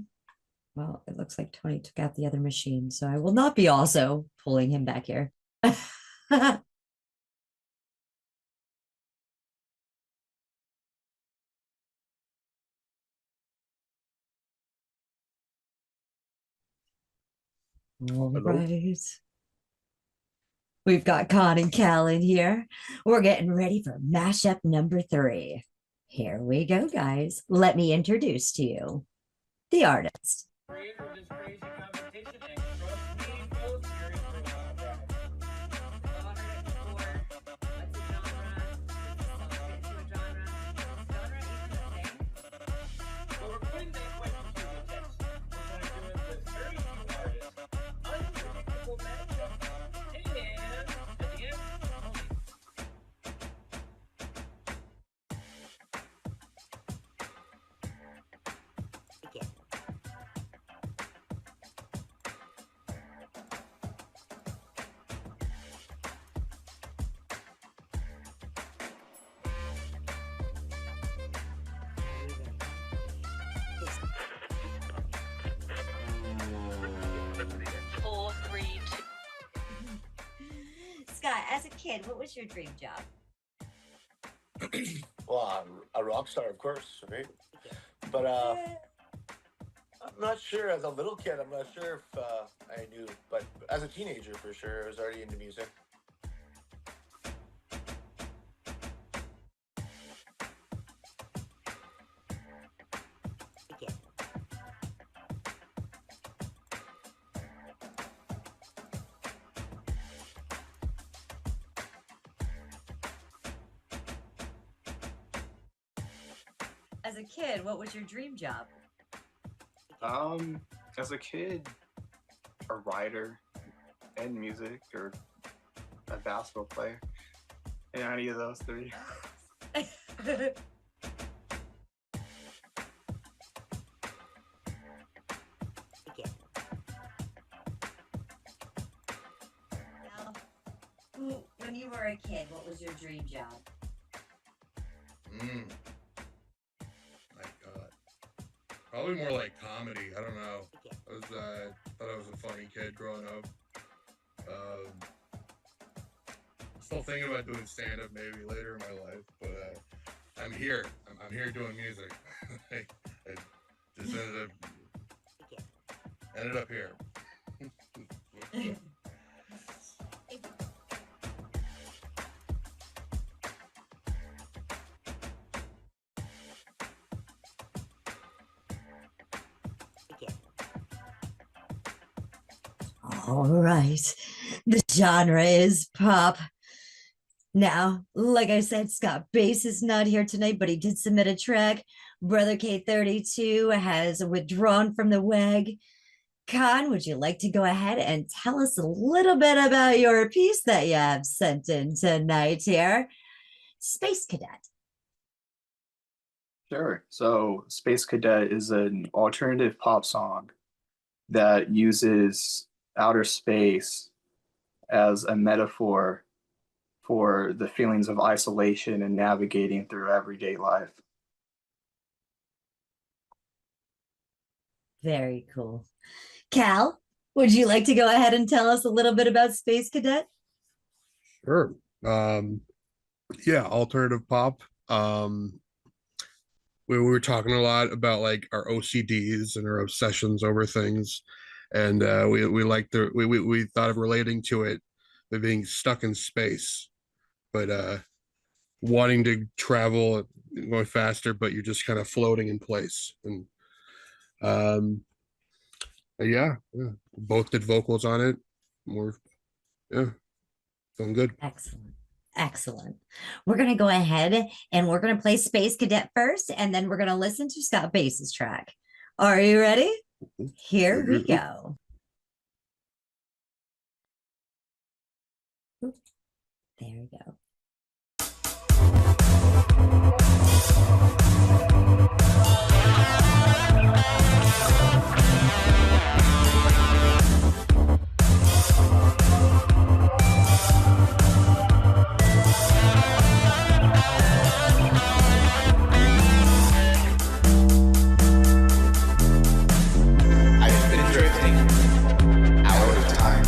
well, it looks like Tony took out the other machine, so I will not be also pulling him back here. All right. We've got Con and Cal in here. We're getting ready for mashup number 3. Here we go, guys. Let me introduce to you the artist. Scott, as a kid, what was your dream job? Well, a rock star, of course, right? But I'm not sure. As a little kid, I'm not sure if I knew. But as a teenager, for sure, I was already into music. As a kid, what was your dream job? As a kid, a writer and music or a basketball player. Any of those 3. Now, when you were a kid, what was your dream job? My God. Probably more like comedy. I don't know. I was thought I was a funny kid growing up. Still thinking about doing stand-up maybe later in my life, but I'm here. I'm here doing music. I just ended up here. All right. The genre is pop. Now, like I said, Scott Bass is not here tonight, but he did submit a track. Brother K32 has withdrawn from the WAG. Con, would you like to go ahead and tell us a little bit about your piece that you have sent in tonight here? Space Cadet. Sure. So Space Cadet is an alternative pop song that uses outer space as a metaphor for the feelings of isolation and navigating through everyday life. Very cool. Cal, would you like to go ahead and tell us a little bit about Space Cadet? Sure. Yeah, alternative pop. We were talking a lot about like our OCDs and our obsessions over things, and we like we thought of relating to it by being stuck in space, but wanting to travel, going faster, but you're just kind of floating in place. And yeah, both did vocals on it. Feeling good. Excellent. We're going to go ahead and we're going to play Space Cadet first, and then we're going to listen to Scott Bass's track. Are you ready? Here we go. There we go. I've been drifting out of time,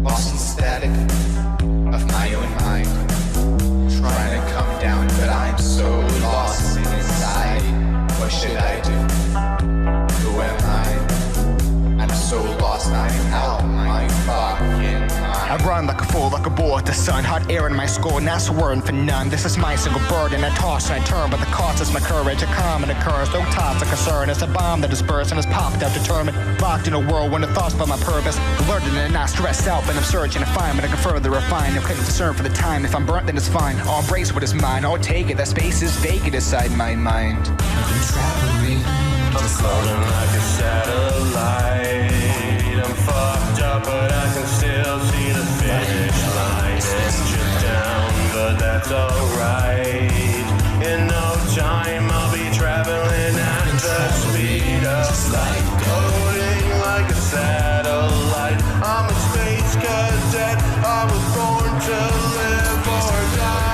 lost in static of my own mind, trying to come down, but I'm so lost inside. What should I do? Who am I? I'm so lost, I'm out my fucking mind. I run like a fool, like a bull at the sun. Hot air in my skull, not swerving for none. This is my single burden. I toss and I turn, but the cost is my courage. A common occurrence, no tops of concern. It's a bomb that is burst and is popped out determined. Locked in a whirlwind of thoughts about my purpose. Alerted and not stressed out, but I'm searching to find what I can further refine. I couldn't discern for the time. If I'm burnt, then it's fine. I'll embrace what is mine. I'll take it. That space is vacant inside my mind. I'm traveling, I'm floating like a satellite. I'm fucked up, but I can still see the finish line. Engine down, but that's alright. In no time, I'll be traveling at the speed of light. Floating like a satellite. I'm a space cadet. I was born to live or die.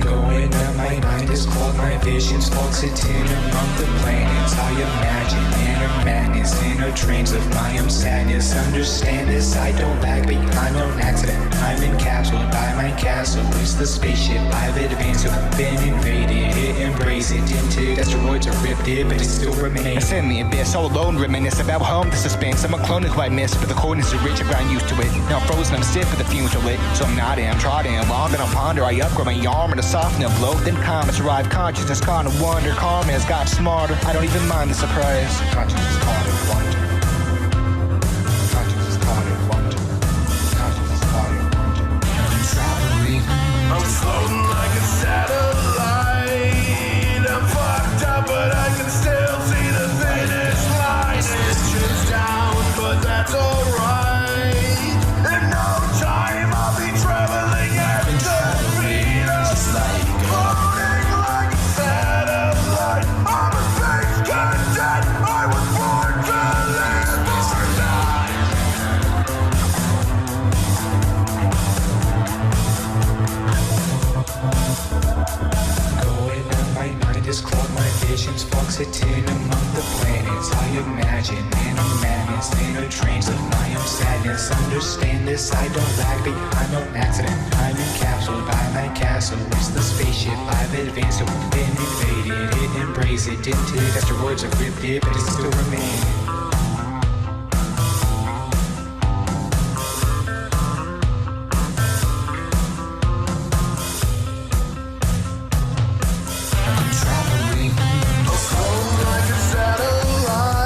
Going up, my mind is clogged, my vision's oxygen among the planets. I imagine inner madness, inner trains of my own sadness. Understand this, I don't lag behind on accident. I'm encapsulated by my castle. It's the spaceship I've advanced to. Been invaded, it embrace it into asteroids are ripped it, but it still remains. It's in the abyss, all alone, reminisce about home, the suspense. I'm a clone of who I miss, but the coldness is rich, I've grown used to it. Now I'm frozen, I'm stiff, but the fumes are lit. So I'm nodding, I'm trotting along, then I'll ponder. I upgrade my armor to soften and blow, then calm, survive consciousness, caught in wonder. Karma has got smarter, I don't even mind the surprise. Consciousness caught in wonder. Consciousness caught in wonder. Consciousness caught in wonder. I'm traveling, I'm floating like a satellite. I'm fucked up, but I can still see the finish line. Engines down, but that's alright. In no time, I'll be traveling at the speed of light. Floating like a satellite. I'm a space cadet. I was born to live or die. going up, my mind is clogged, my vision's oxygen among the planets. I imagine inner madness, inner trains of my own sadness. Understand this, I don't lag behind on accident. I'm encapsulated by my castle. It's the spaceship I've advanced to. Been invaded, it embrace it into asteroids are ripped it, but it still remains. I'm traveling, I'm floating like a satellite.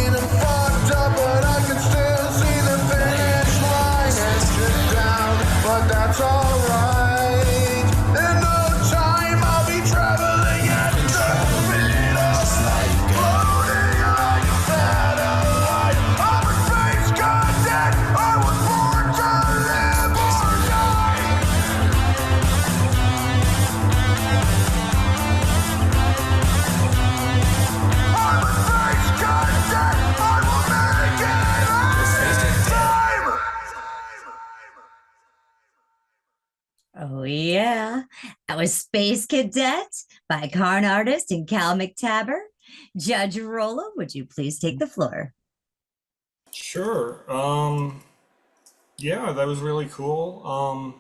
I'm fucked up, but I can still see the finish line. Engine down, but that's alright. In no time, I'll be traveling at the speed of light. Floating like a That was Space Cadet by ConArtist and Cal McTaber. Judge Rolo, would you please take the floor? Sure. Yeah, that was really cool.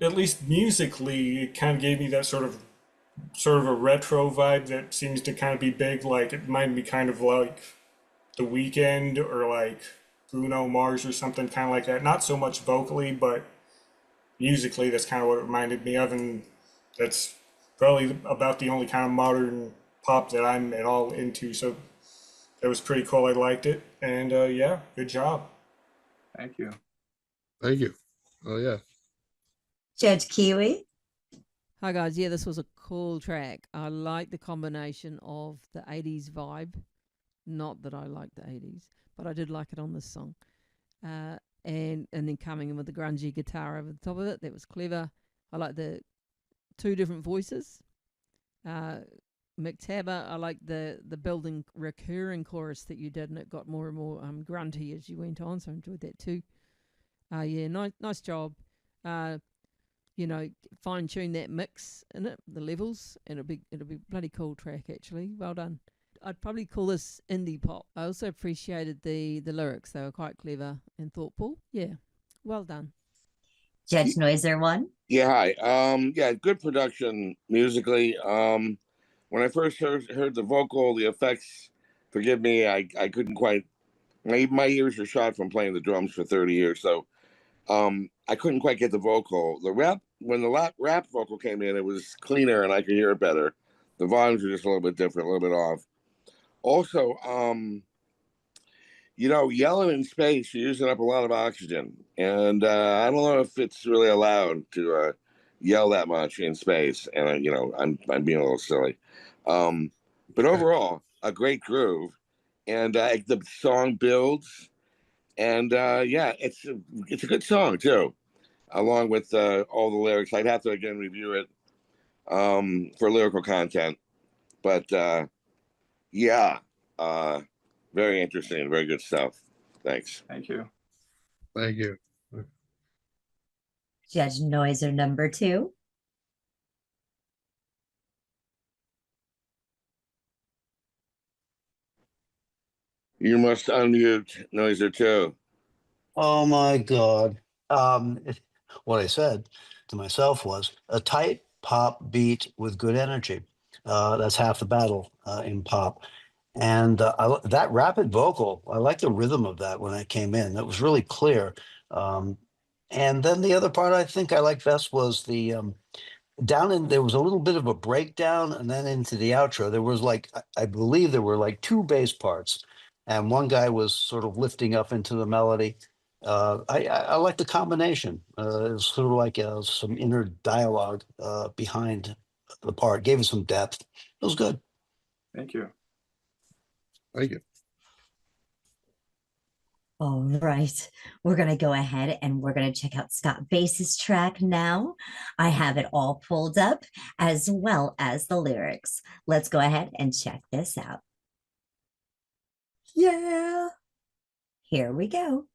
At least musically, it kind of gave me that sort of a retro vibe that seems to kind of be big. Like it reminded me kind of like The Weeknd or like Bruno Mars or something kind of like that. Not so much vocally, but musically, that's kind of what it reminded me of, and that's probably about the only kind of modern pop that I'm at all into. So that was pretty cool. I liked it, and yeah, good job. Thank you. Thank you. Oh yeah. Judge Kiwi. Hi guys, yeah, this was a cool track. I like the combination of the 80s vibe. Not that I like the 80s, but I did like it on this song. And then coming in with the grungy guitar over the top of it, that was clever. I like the two different voices. McTaber, I like the building recurring chorus that you did, and it got more and more grunty as you went on, so I enjoyed that too. Yeah, nice job. Fine tune that mix in it, the levels, and it'll be a bloody cool track actually. Well done. I'd probably call this indie pop. I also appreciated the lyrics; they were quite clever and thoughtful. Yeah, well done. Judge Noiser one. Yeah, hi. Yeah, good production musically. When I first heard the vocal, the effects, forgive me, I couldn't quite. My ears were shot from playing the drums for 30 years, so I couldn't quite get the vocal. The rap, when the rap vocal came in, it was cleaner and I could hear it better. The volumes were just a little bit different, a little bit off. Also, yelling in space, you're using up a lot of oxygen. And I don't know if it's really allowed to yell that much in space. And, I'm being a little silly. But overall, a great groove. And the song builds. And, yeah, it's a good song, too, along with all the lyrics. I'd have to, again, review it for lyrical content. But, yeah, very interesting, very good stuff. Thanks. Thank you. Thank you. Judge Noiser number 2. You must unmute Noiser 2. Oh my God. What I said to myself was a tight pop beat with good energy. That's half the battle in pop. And that rapid vocal, I like the rhythm of that when it came in. That was really clear. And then the other part I think I liked best was the there was a little bit of a breakdown, and then into the outro, there was I believe there were two bass parts, and one guy was sort of lifting up into the melody. I like the combination. It was sort of like some inner dialogue behind the part, gave it some depth. It was good. Thank you. Thank you. All right, we're going to go ahead and we're going to check out Scott Bass's track now. I have it all pulled up as well as the lyrics. Let's go ahead and check this out. Yeah, here we go.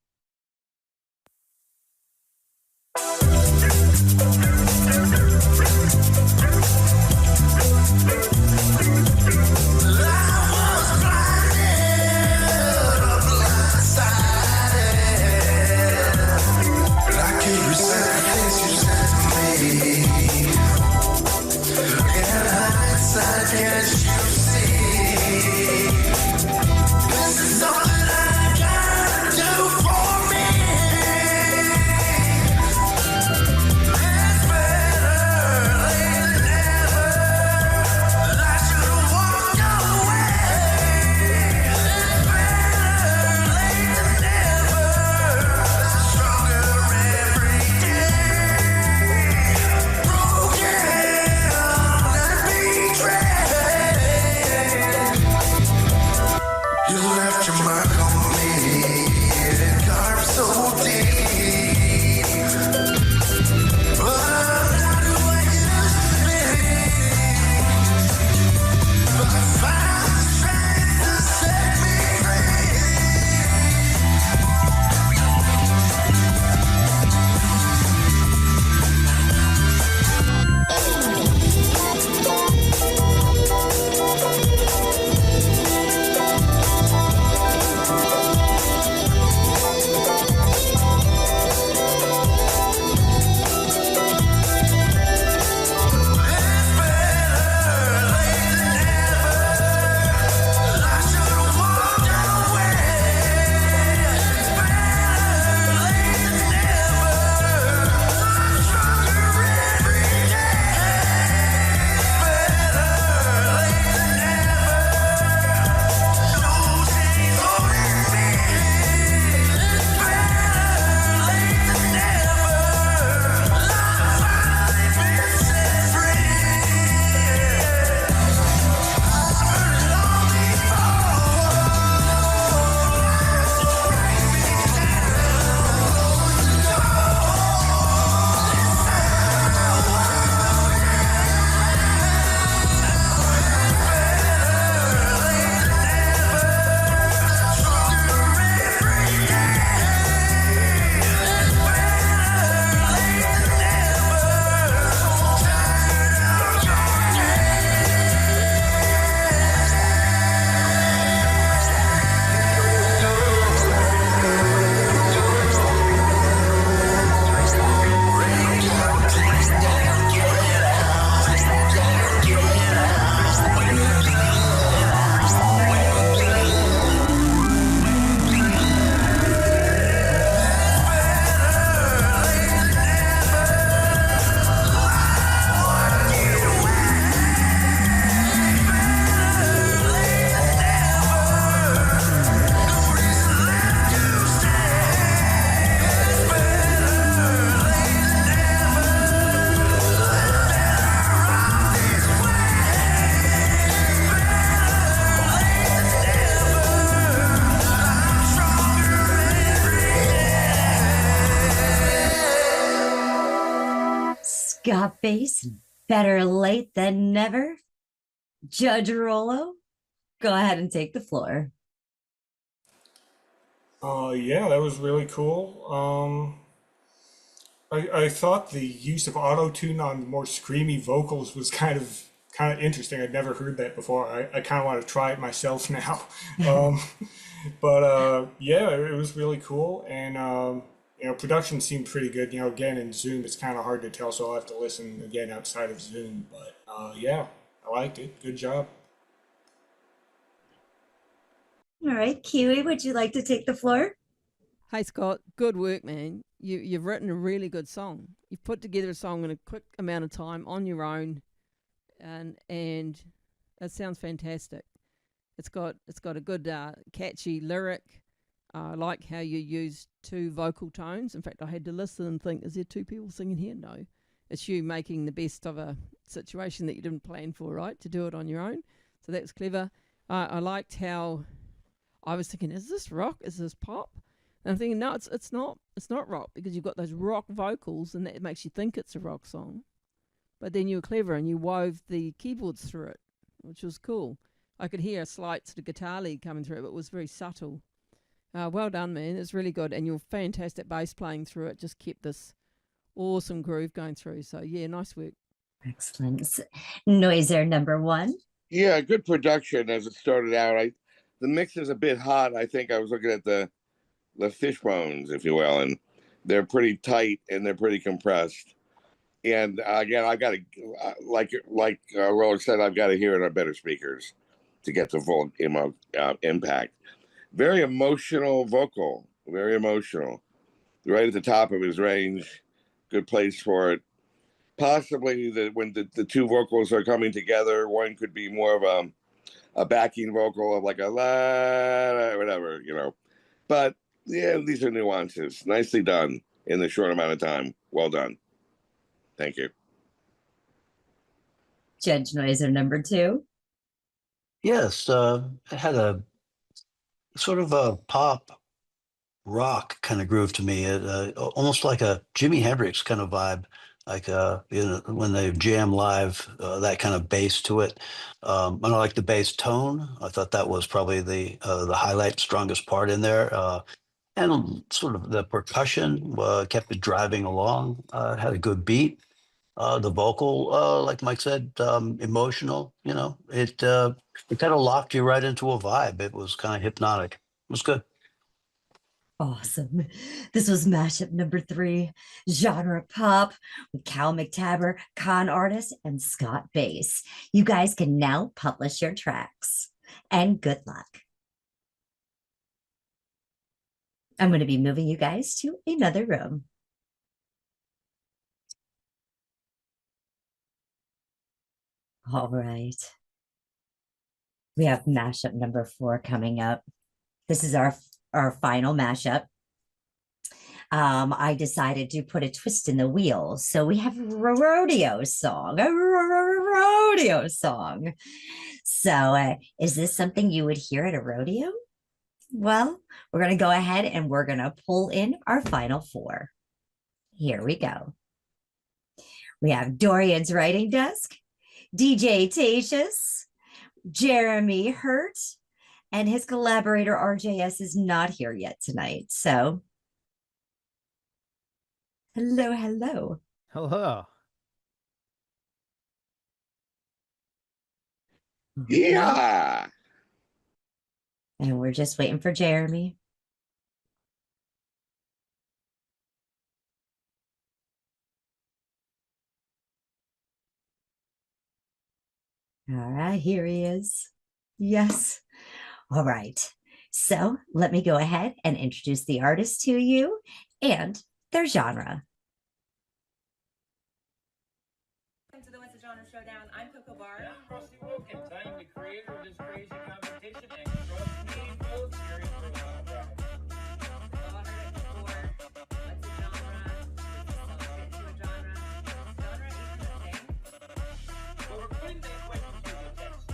Scott Bass, better late than never. Judge Rollo, go ahead and take the floor. Yeah, that was really cool. I thought the use of auto tune on more screamy vocals was kind of interesting. I'd never heard that before. I kind of want to try it myself now. Yeah, it was really cool, and production seemed pretty good. Again in Zoom, it's kind of hard to tell, so I'll have to listen again outside of Zoom. But yeah, I liked it. Good job. All right, Kiwi, would you like to take the floor? Hey Scott, good work, man. You've written a really good song. You've put together a song in a quick amount of time on your own, and it sounds fantastic. It's got a good catchy lyric. I like how you use two vocal tones. In fact, I had to listen and think, is there two people singing here? No, it's you making the best of a situation that you didn't plan for, right? To do it on your own. So that's clever. I liked how I was thinking, is this rock? Is this pop? And I'm thinking, no, it's not rock, because you've got those rock vocals and that makes you think it's a rock song. But then you were clever and you wove the keyboards through it, which was cool. I could hear a slight sort of guitar lead coming through it, but it was very subtle. Well done, man. It's really good. And your fantastic bass playing through it just kept this awesome groove going through. So yeah, nice work. Excellent. Noiser number one. Yeah, good production as it started out. The mix is a bit hot. I think I was looking at the fish bones, if you will, and they're pretty tight and they're pretty compressed. And again, I got to, like Roller said, I've got to hear it on better speakers to get the full impact. Very emotional vocal, very emotional. Right at the top of his range, good place for it. Possibly when the two vocals are coming together, one could be more of a backing vocal of like a la, whatever, But yeah, these are nuances. Nicely done in the short amount of time. Well done. Thank you. Judge Noiser number two. Yes, it had a sort of a pop rock kind of groove to me. It almost like a Jimi Hendrix kind of vibe, like when they jam live, that kind of bass to it. I don't like the bass tone. I thought that was probably the highlight, strongest part in there. And sort of the percussion kept it driving along. Had a good beat. The vocal, like Mike said, emotional. It kind of locked you right into a vibe. It was kind of hypnotic. It was good. Awesome. This was mashup number three, genre pop, with Cal McTaber, ConArtist, and Scott Bass. You guys can now publish your tracks. And good luck. I'm going to be moving you guys to another room. All right. We have mashup number 4 coming up. This is our final mashup. I decided to put a twist in the wheel. So we have a rodeo song, So is this something you would hear at a rodeo? Well, we're going to go ahead and we're going to pull in our final 4. Here we go. We have Daurian's writing desk, DJ Tatius, Jeremy Hurt, and his collaborator RJS is not here yet tonight. So, hello, hello. Hello. Yeah. And we're just waiting for Jeremy. All right, here he is. Yes. All right. So let me go ahead and introduce the artist to you and their genre. Welcome to the What's the Genre Showdown. I'm Coco Barr. I'm Rusty Woken. I'm the creator of this crazy competition, and trust me, both serious for a while back. All heard it before. What's a genre? Let's just fit into a genre. Genre isn't a thing. But we're putting that question to the test.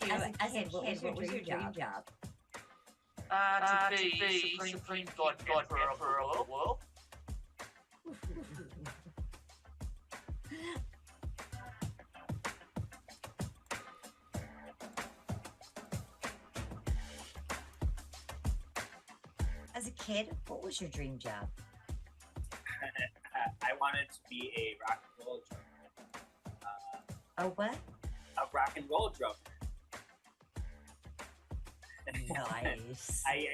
ask you, as a kid, what was your dream job? To be Supreme God Emperor of the world. As a kid, what was your dream job? I wanted to be a rock and roll drummer. A what? A rock and roll drummer. Nice. I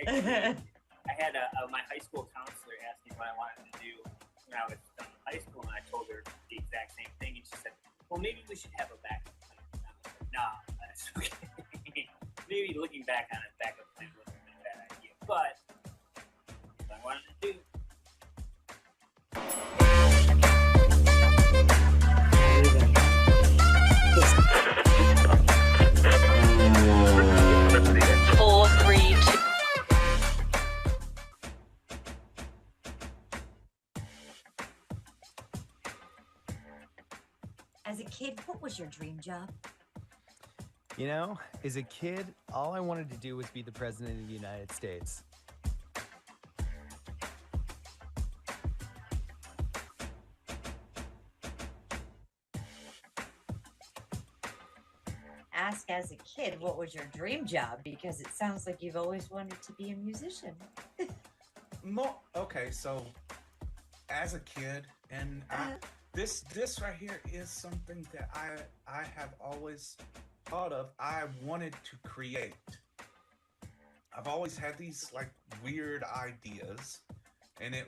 had my high school counselor ask me what I wanted to do when I was done with high school, and I told her the exact same thing, and she said, "Well, maybe we should have a backup plan." And I was like, "Nah, that's okay." Maybe looking back on it, backup plan wasn't a bad idea, but what I wanted to do. As a kid, what was your dream job? You know, as a kid, all I wanted to do was be the president of the United States. Ask as a kid, what was your dream job? Because it sounds like you've always wanted to be a musician. Okay, so as a kid, and this right here is something that I have always thought of. I wanted to create. I've always had these like weird ideas, and I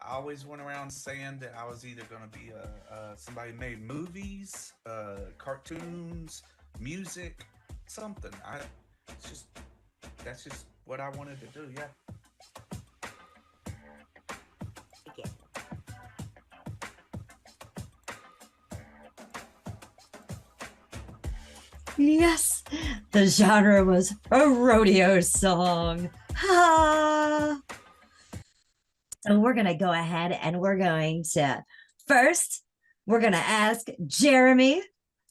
always went around saying that I was either going to be somebody who made movies, cartoons, music, something. That's just what I wanted to do. Yeah. Yes, the genre was a rodeo song. Ha! So we're going to go ahead and we're going to ask Jeremy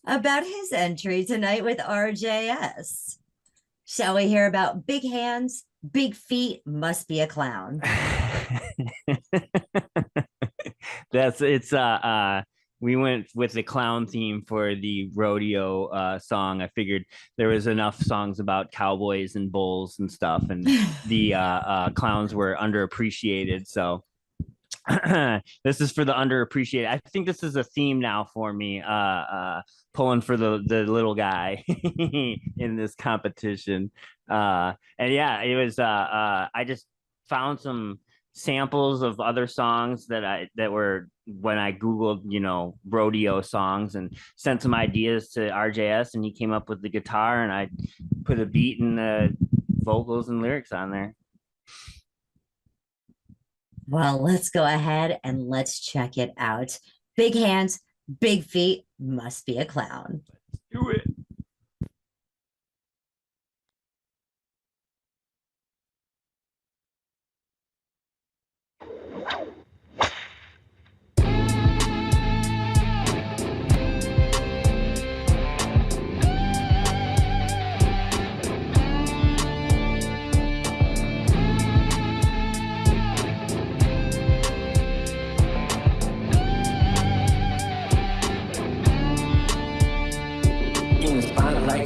about his entry tonight with RJS. Shall we hear about big hands, big feet, must be a clown? We went with the clown theme for the rodeo song. I figured there was enough songs about cowboys and bulls and stuff, and the clowns were underappreciated. So this is for the underappreciated. I think this is a theme now for me, pulling for the little guy in this competition. And yeah, it was. I just found some samples of other songs that were when I Googled, rodeo songs, and sent some ideas to RJS, and he came up with the guitar, and I put a beat and the vocals and lyrics on there. Well, let's go ahead and let's check it out. Big hands, big feet, must be a clown. Do it.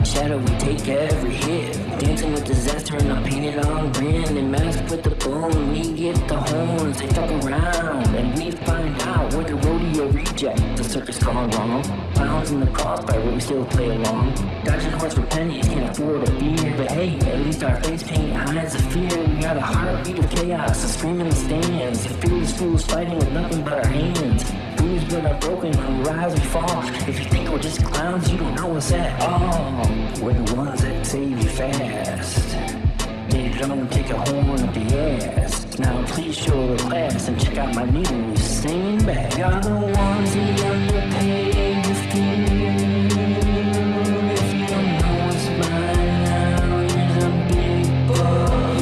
Shadow, we take every hit. Dancing with disaster and I paint it on grin. And mask with the bone, we get the horns. They fuck around and we find out we're the rodeo reject. The circus gone wrong. Clowns in the crossfire, but we still play along. Dodging horse for pennies, can't afford a beer. But hey, at least our face paint eyes of fear. We got a heartbeat of chaos, a scream in the stands. The fearless fools fighting with nothing but our hands. Bruised but not broken, we rise, we fall. If you think we're just clowns, you don't know us at all. We're the ones that save you fast. They don't take a horn up the ass. Now please show the class and check out my new singing back. You're the ones that underpaid the fear. If you don't know us by now, here's a big boy.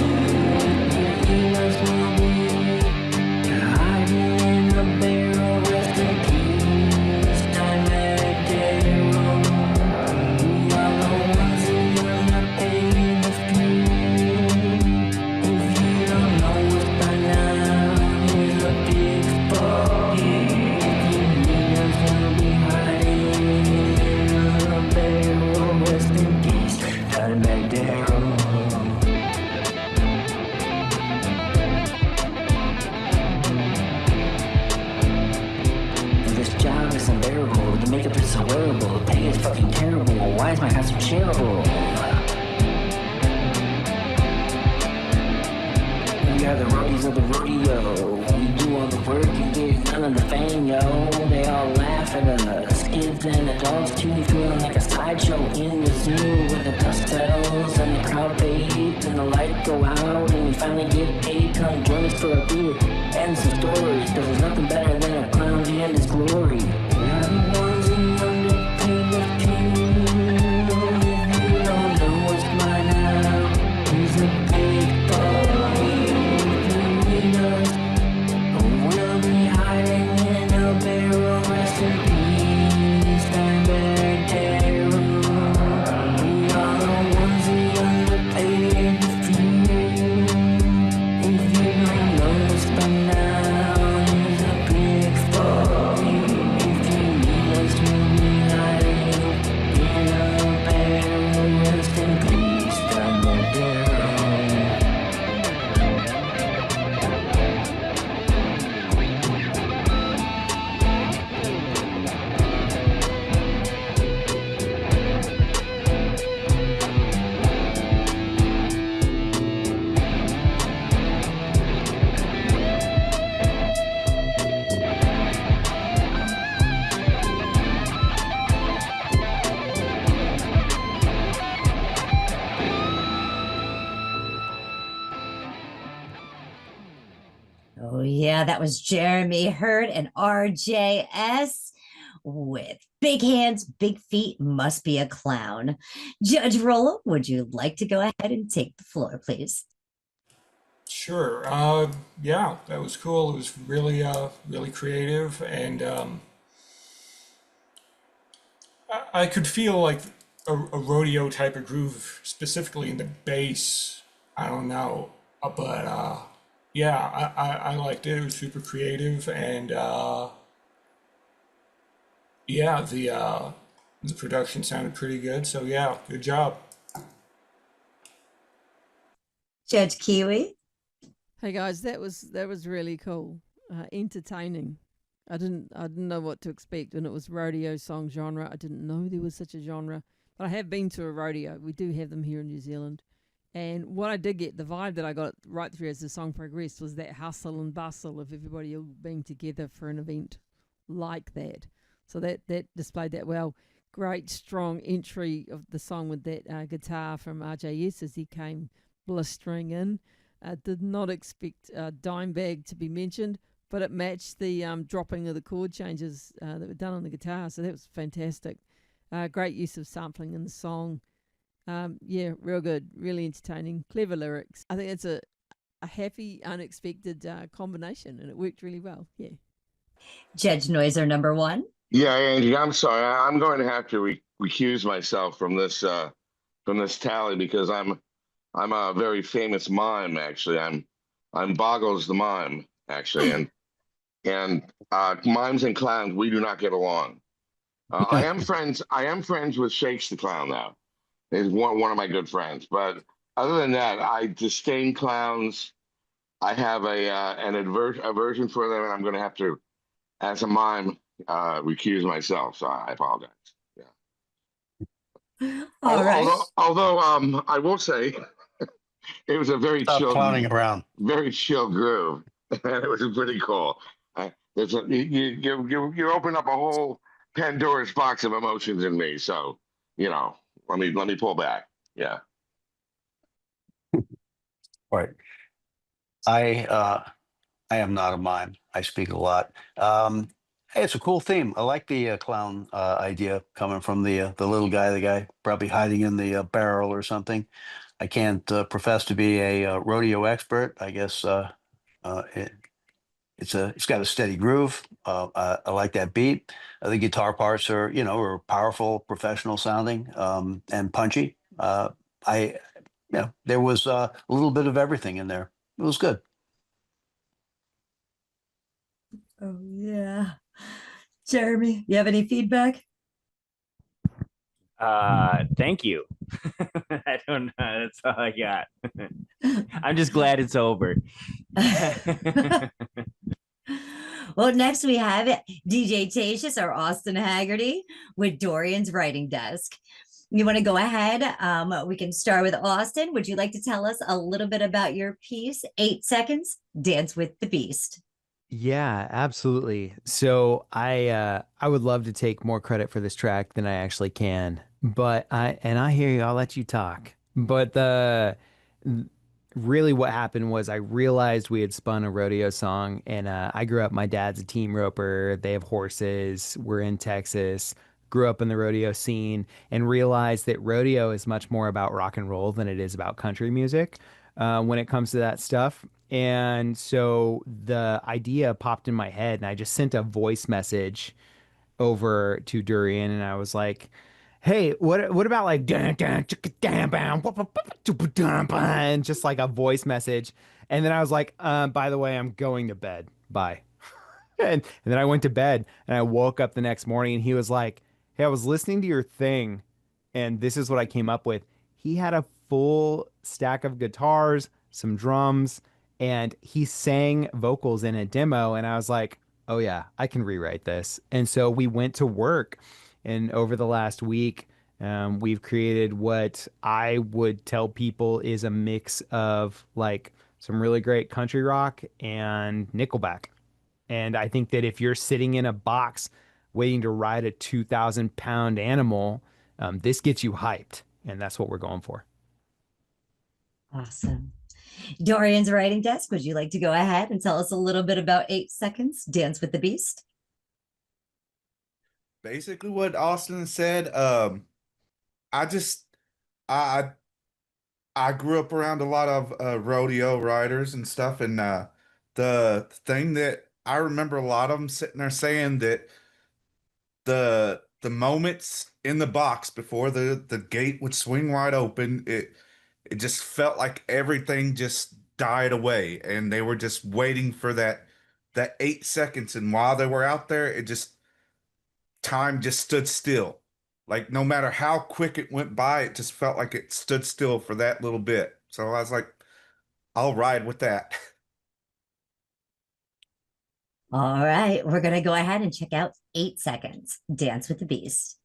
Your ears will be hiding in the barrel. Rest in peace, time that day roll. We are the ones that horrible. The pay is fucking terrible. Why is my house so shareable? We are the roadies of the rodeo. We do all the work and get none of the fame, yo. They all laugh at us, kids and adults too, feeling like a sideshow in the zoo where the dust settles and the crowd fades and the lights go out and we finally get paid. Come join us for a beer and some stories, 'cause there's nothing better than a clown and his glory. We are the ones in underpaid of king. If you don't know what's mine now, he's a big boy. We'll be hiding in a barrel, rest in peace, Steinberg Terror. We are the ones the underpaid few. If you don't know us by now, he's a big boy. If you need us, we'll be hiding in a barrel, rest in peace, Steinberg Terror. Oh, yeah, that was Jeremy Hurd and RJS with Big Hands, Big Feet, Must Be a Clown. Judge Rollo, would you like to go ahead and take the floor, please? Sure. Yeah, that was cool. It was really, really creative, and I could feel like a rodeo type of groove, specifically in the bass. I don't know, but yeah, I liked it. It was super creative, and yeah, the production sounded pretty good. So yeah, good job. Judge Kiwi? Hey guys, that was really cool, entertaining. I didn't know what to expect when it was rodeo song genre. I didn't know there was such a genre, but I have been to a rodeo. We do have them here in New Zealand, and what I did get, the vibe that I got right through as the song progressed, was that hustle and bustle of everybody all being together for an event like that. So that displayed that well. Great strong entry of the song with that guitar from RJS as he came blistering in. Did not expect Dime Bag to be mentioned, but it matched the dropping of the chord changes that were done on the guitar, so that was fantastic. Great use of sampling in the song. Yeah, real good, really entertaining, clever lyrics. I think it's a happy, unexpected combination, and it worked really well. Yeah. Judge Noiser number one. Yeah, Angie, I'm sorry. I'm going to have to recuse myself from this tally because I'm a very famous mime, actually. I'm Boggles the mime, actually, and mimes and clowns, we do not get along. I am friends with Shakes the Clown now. He's one of my good friends, but other than that, I disdain clowns. I have an aversion for them, and I'm going to have to, as a mime, recuse myself. So I apologize. Yeah. All right. Although I will say, it was a very chill, clowning around. Very chill groove, and it was pretty cool. You open up a whole Pandora's box of emotions in me. So let me pull back. Yeah. Right. I am not a mime. I speak a lot. Hey, it's a cool theme. I like the clown idea coming from the little guy, the guy probably hiding in the barrel or something. I can't profess to be a rodeo expert. I guess it's got a steady groove. I like that beat. The guitar parts are powerful, professional sounding, and punchy. There was a little bit of everything in there. It was good. Oh, yeah. Jeremy, you have any feedback? Thank you. I don't know. That's all I got. I'm just glad it's over. Well, next we have DJ Tatius or Austin Haggerty with Daurian's Writing Desk. You want to go ahead? We can start with Austin. Would you like to tell us a little bit about your piece? 8 seconds, Dance with the Beast. Yeah, absolutely. So I would love to take more credit for this track than I actually can, but I hear you. I'll let you talk. But really what happened was I realized we had spun a rodeo song, and I grew up. My dad's a team roper. They have horses. We're in Texas. Grew up in the rodeo scene and realized that rodeo is much more about rock and roll than it is about country music when it comes to that stuff. And so the idea popped in my head, and I just sent a voice message over to Daurian, and I was like, "Hey, what about like and just like a voice message?" And then I was like, "By the way, I'm going to bed. Bye." And then I went to bed, and I woke up the next morning, and he was like, "Hey, I was listening to your thing, and this is what I came up with." He had a full stack of guitars, some drums, and he sang vocals in a demo, and I was like, "Oh yeah, I can rewrite this." And so we went to work, and over the last week, we've created what I would tell people is a mix of like some really great country rock and Nickelback. And I think that if you're sitting in a box waiting to ride a 2,000-pound animal, this gets you hyped, and that's what we're going for. Awesome. Daurian's Writing Desk, would you like to go ahead and tell us a little bit about 8 seconds, Dance with the Beast? Basically what Austin said. I grew up around a lot of rodeo riders and stuff, and the thing that I remember a lot of them sitting there saying that the moments in the box before the gate would swing wide open, it just felt like everything just died away, and they were just waiting for that 8 seconds, and while they were out there, time just stood still. Like no matter how quick it went by, it just felt like it stood still for that little bit. So I was like, I'll ride with that. All right, we're going to go ahead and check out 8 seconds, Dance with the Beast.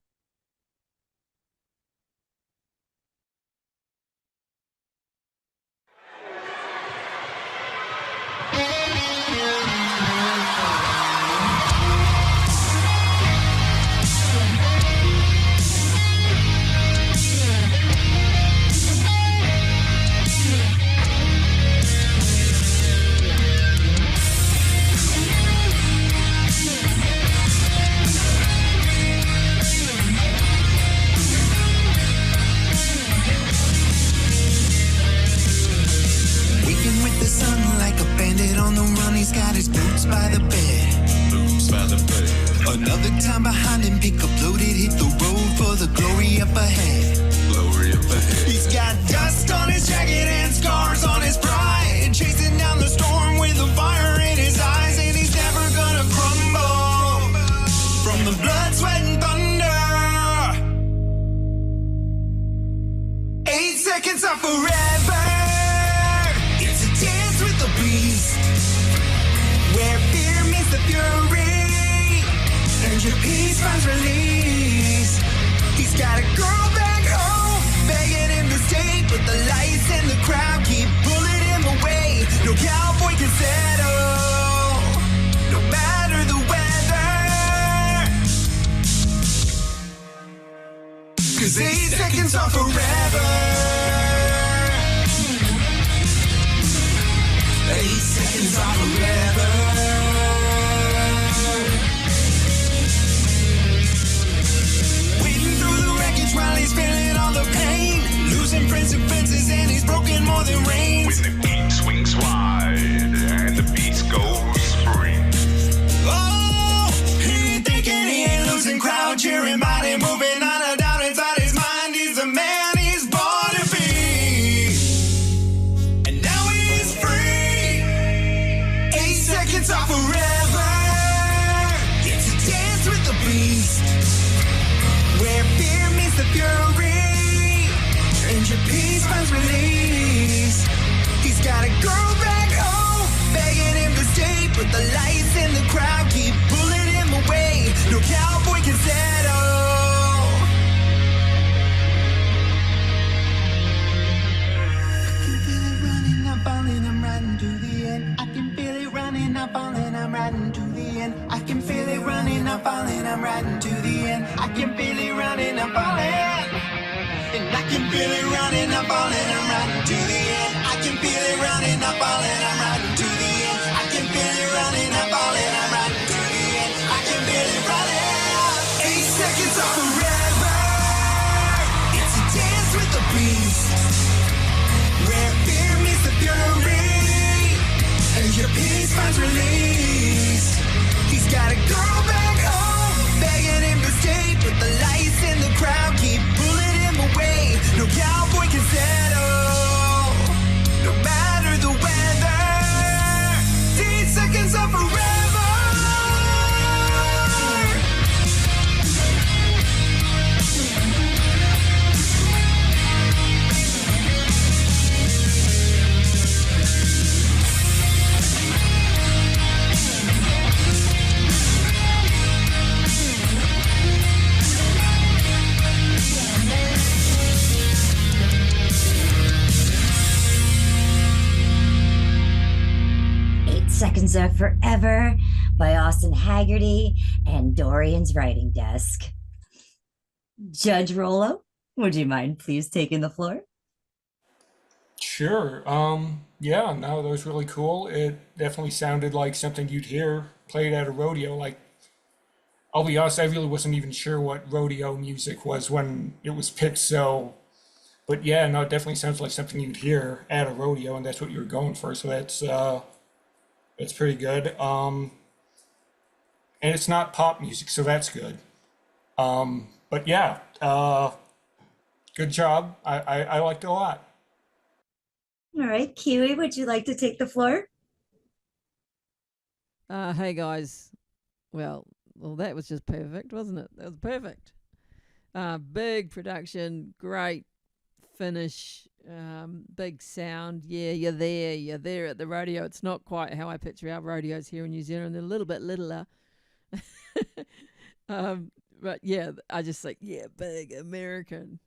Got his boots by the bed. Boots by the bed. Another time behind him, pick up loaded, hit the road for the glory up ahead. Glory up ahead. He's got dust on his jacket and scars on his pride, chasing down the storm with a fire in his eyes, and he's never gonna crumble from the blood, sweat, and thunder. 8 seconds are forever. It's a dance with the beast, where fear meets the fury, and your peace finds release. He's got a girl back home, begging him to stay, but the lights and the crowd keep pulling him away. No cowboy can settle, no matter the weather. 'Cause 8 seconds are forever. 8 seconds are forever. Wading through the wreckage while he's feeling all the pain, losing friends and fences, and he's broken more than rain. When the beat swings wide and the beat goes free. Oh, he ain't thinking he ain't losing, crowd cheering, body moving, not a doubt inside his mind. He's the man he's born to be, and now he's free. 8 seconds are forever. It's a dance with the beast, where fear meets the fury, and your peace finds release. He's got a girl back home, begging him to stay, but the lights in the crowd I'm riding to the end. I can feel it running, I'm falling, I'm riding to the end. I can feel it running, I'm falling. And I can feel it running, I'm falling, I'm riding to the end. I can feel it running, I'm falling, I'm riding to the end. I can feel it running, I'm falling, I'm riding to the end. I can feel it running. 8 seconds of forever. It's a dance with the beast, where fear meets the fury, and your peace finds release. He's gotta go back home, begging him to stay, but the lights in the crowd keep pulling him away. No cowboy can settle, no matter the weather. 10 seconds of forever. 8 Seconds of Forever by Austin Haggerty and Daurian's Writing Desk. Judge Rollo, would you mind please taking the floor? Sure. Yeah, no, that was really cool. It definitely sounded like something you'd hear played at a rodeo. Like, I'll be honest, I really wasn't even sure what rodeo music was when it was picked. So, but yeah, no, it definitely sounds like something you'd hear at a rodeo, and that's what you were going for. So that's pretty good. And it's not pop music, so that's good. But yeah, good job. I liked it a lot. All right, Kiwi, would you like to take the floor? Hey guys. Well, that was just perfect, wasn't it? That was perfect. Big production, great finish, big sound. Yeah, you're there at the rodeo. It's not quite how I picture our rodeos here in New Zealand. They're a little bit littler. But yeah, I just think, yeah, big American.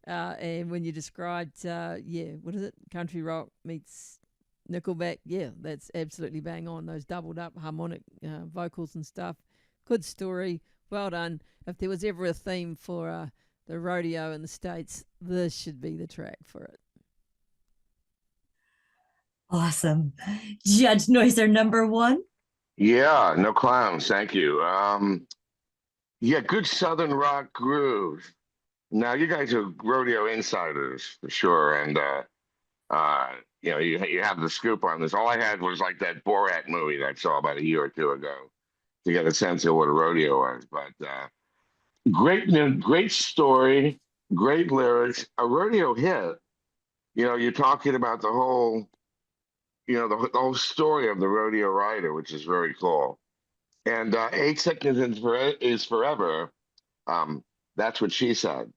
And when you described, what is it? Country rock meets Nickelback. Yeah, that's absolutely bang on. Those doubled up harmonic vocals and stuff. Good story. Well done. If there was ever a theme for the rodeo in the States, this should be the track for it. Awesome. Judge Noiser number 1. Yeah, no clowns. Thank you. Yeah, good Southern rock groove. Now you guys are rodeo insiders for sure, and you have the scoop on this. All I had was like that Borat movie that I saw about a year or two ago to get a sense of what a rodeo was. But great story, great lyrics, a rodeo hit. You're talking about the whole, the whole story of the rodeo rider, which is very cool. And 8 seconds is forever. That's what she said.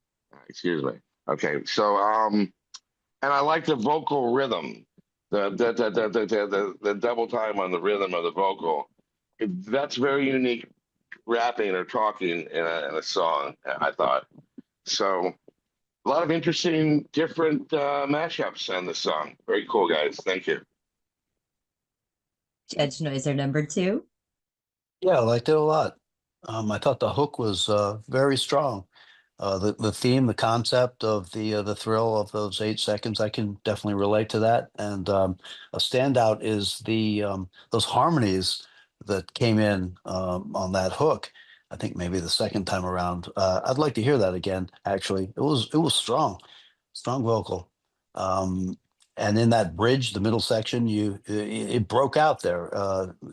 Excuse me. Okay, so and I like the vocal rhythm, the double time on the rhythm of the vocal. That's very unique, rapping or talking in a song. I thought so. A lot of interesting, different mashups on the song. Very cool, guys. Thank you. Judge Noiser number 2. Yeah, I liked it a lot. I thought the hook was very strong. The theme, the concept of the thrill of those 8 seconds, I can definitely relate to that. And a standout is those harmonies that came in on that hook. I think maybe the second time around. I'd like to hear that again. Actually, it was strong vocal. And in that bridge, the middle section, it broke out there.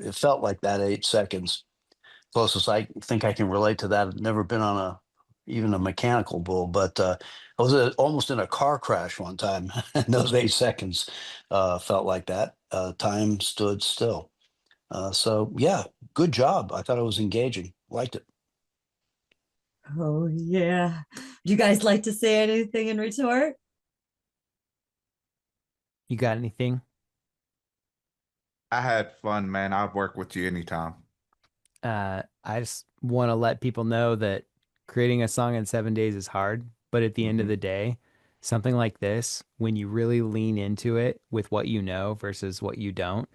It felt like that 8 seconds. Closest I think I can relate to that. I've never been on even a mechanical bull, but I was almost in a car crash one time, and those 8 seconds felt like that. Time stood still. So yeah, good job. I thought it was engaging. Liked it. Oh yeah. Would you guys like to say anything in retort? You got anything? I had fun, man. I'll work with you anytime. I just want to let people know that creating a song in 7 days is hard, but at the end of the day, something like this, when you really lean into it with what you know versus what you don't,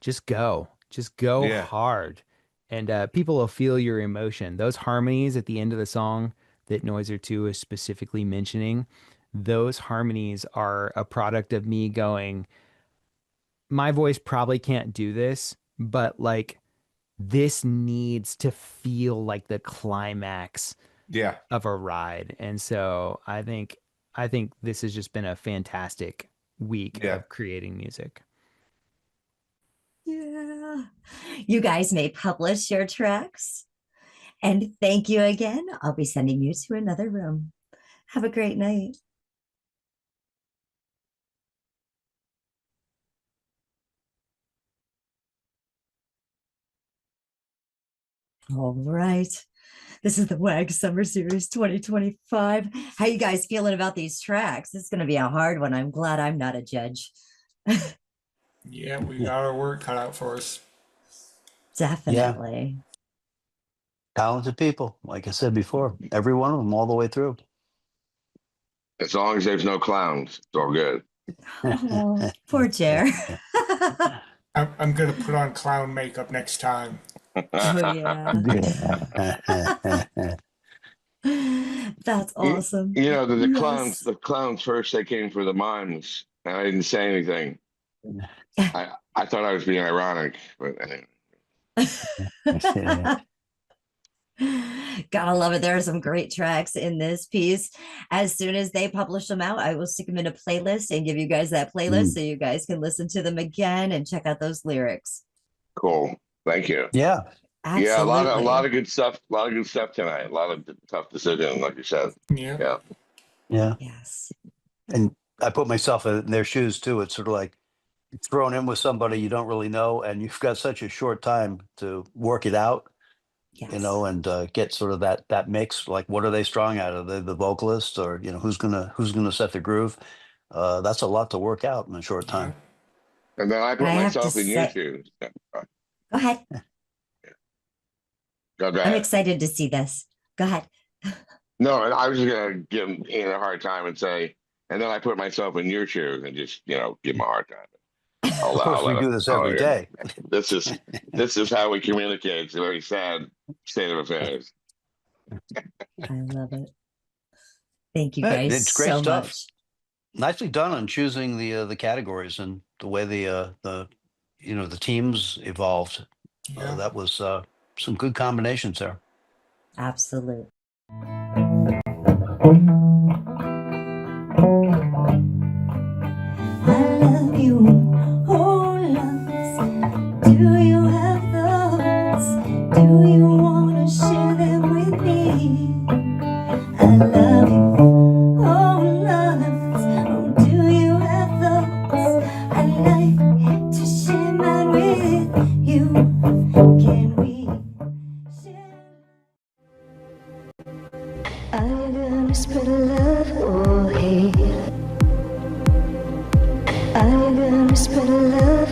just go. Just go Yeah. hard, and people will feel your emotion. Those harmonies at the end of the song that Noiser 2 is specifically mentioning, those harmonies are a product of me going, my voice probably can't do this, but like this needs to feel like the climax Yeah. of a ride. And so I think this has just been a fantastic week Yeah. of creating music. Yeah. You guys may publish your tracks. And thank you again. I'll be sending you to another room. Have a great night. All right. This is the WAG Summer Series 2025. How you guys feeling about these tracks? This is going to be a hard one. I'm glad I'm not a judge. Yeah, we got our work cut out for us. Definitely. Talented people, like I said before, every one of them all the way through. As long as there's no clowns, it's all good. Oh, poor Jer. I'm gonna put on clown makeup next time. Oh, yeah. That's awesome. You know, the Yes. clowns first, they came for the mimes, and I didn't say anything. I thought I was being ironic, but anyway. Gotta love it. There are some great tracks in this piece. As soon as they publish them out, I will stick them in a playlist and give you guys that playlist so you guys can listen to them again and check out those lyrics. Cool. Thank you. Yeah. Absolutely. Yeah, a lot of good stuff. A lot of good stuff tonight. A lot of tough decisions, like you said. Yeah. Yeah. Yes. And I put myself in their shoes too. It's sort of like thrown in with somebody you don't really know, and you've got such a short time to work it out. Yes. You know, and get sort of that mix. Like, what are they strong at? Are they the vocalist, or you know, who's gonna set the groove? That's a lot to work out in a short time. And then I put I have to myself in your say- shoes. Go ahead. Go I'm ahead. excited to see this. Go ahead. No, and I was just gonna give Ian a hard time and say, and then I put myself in your shoes and just, you know, give him a hard time. Of course, we do this every day. This is how we communicate. It's a very sad state of affairs. I love it. Thank you Yeah, guys it's great so stuff. much. Nicely done on choosing the categories and the way the teams evolved. That was some good combinations there. Absolutely. I love you, oh loves. Do you have those? Do you wanna share them with me? I love you, oh loves. Oh, do you have those? I'd like to share mine with you. Can we share? Are you gonna spread love or hate? Are you gonna spread love?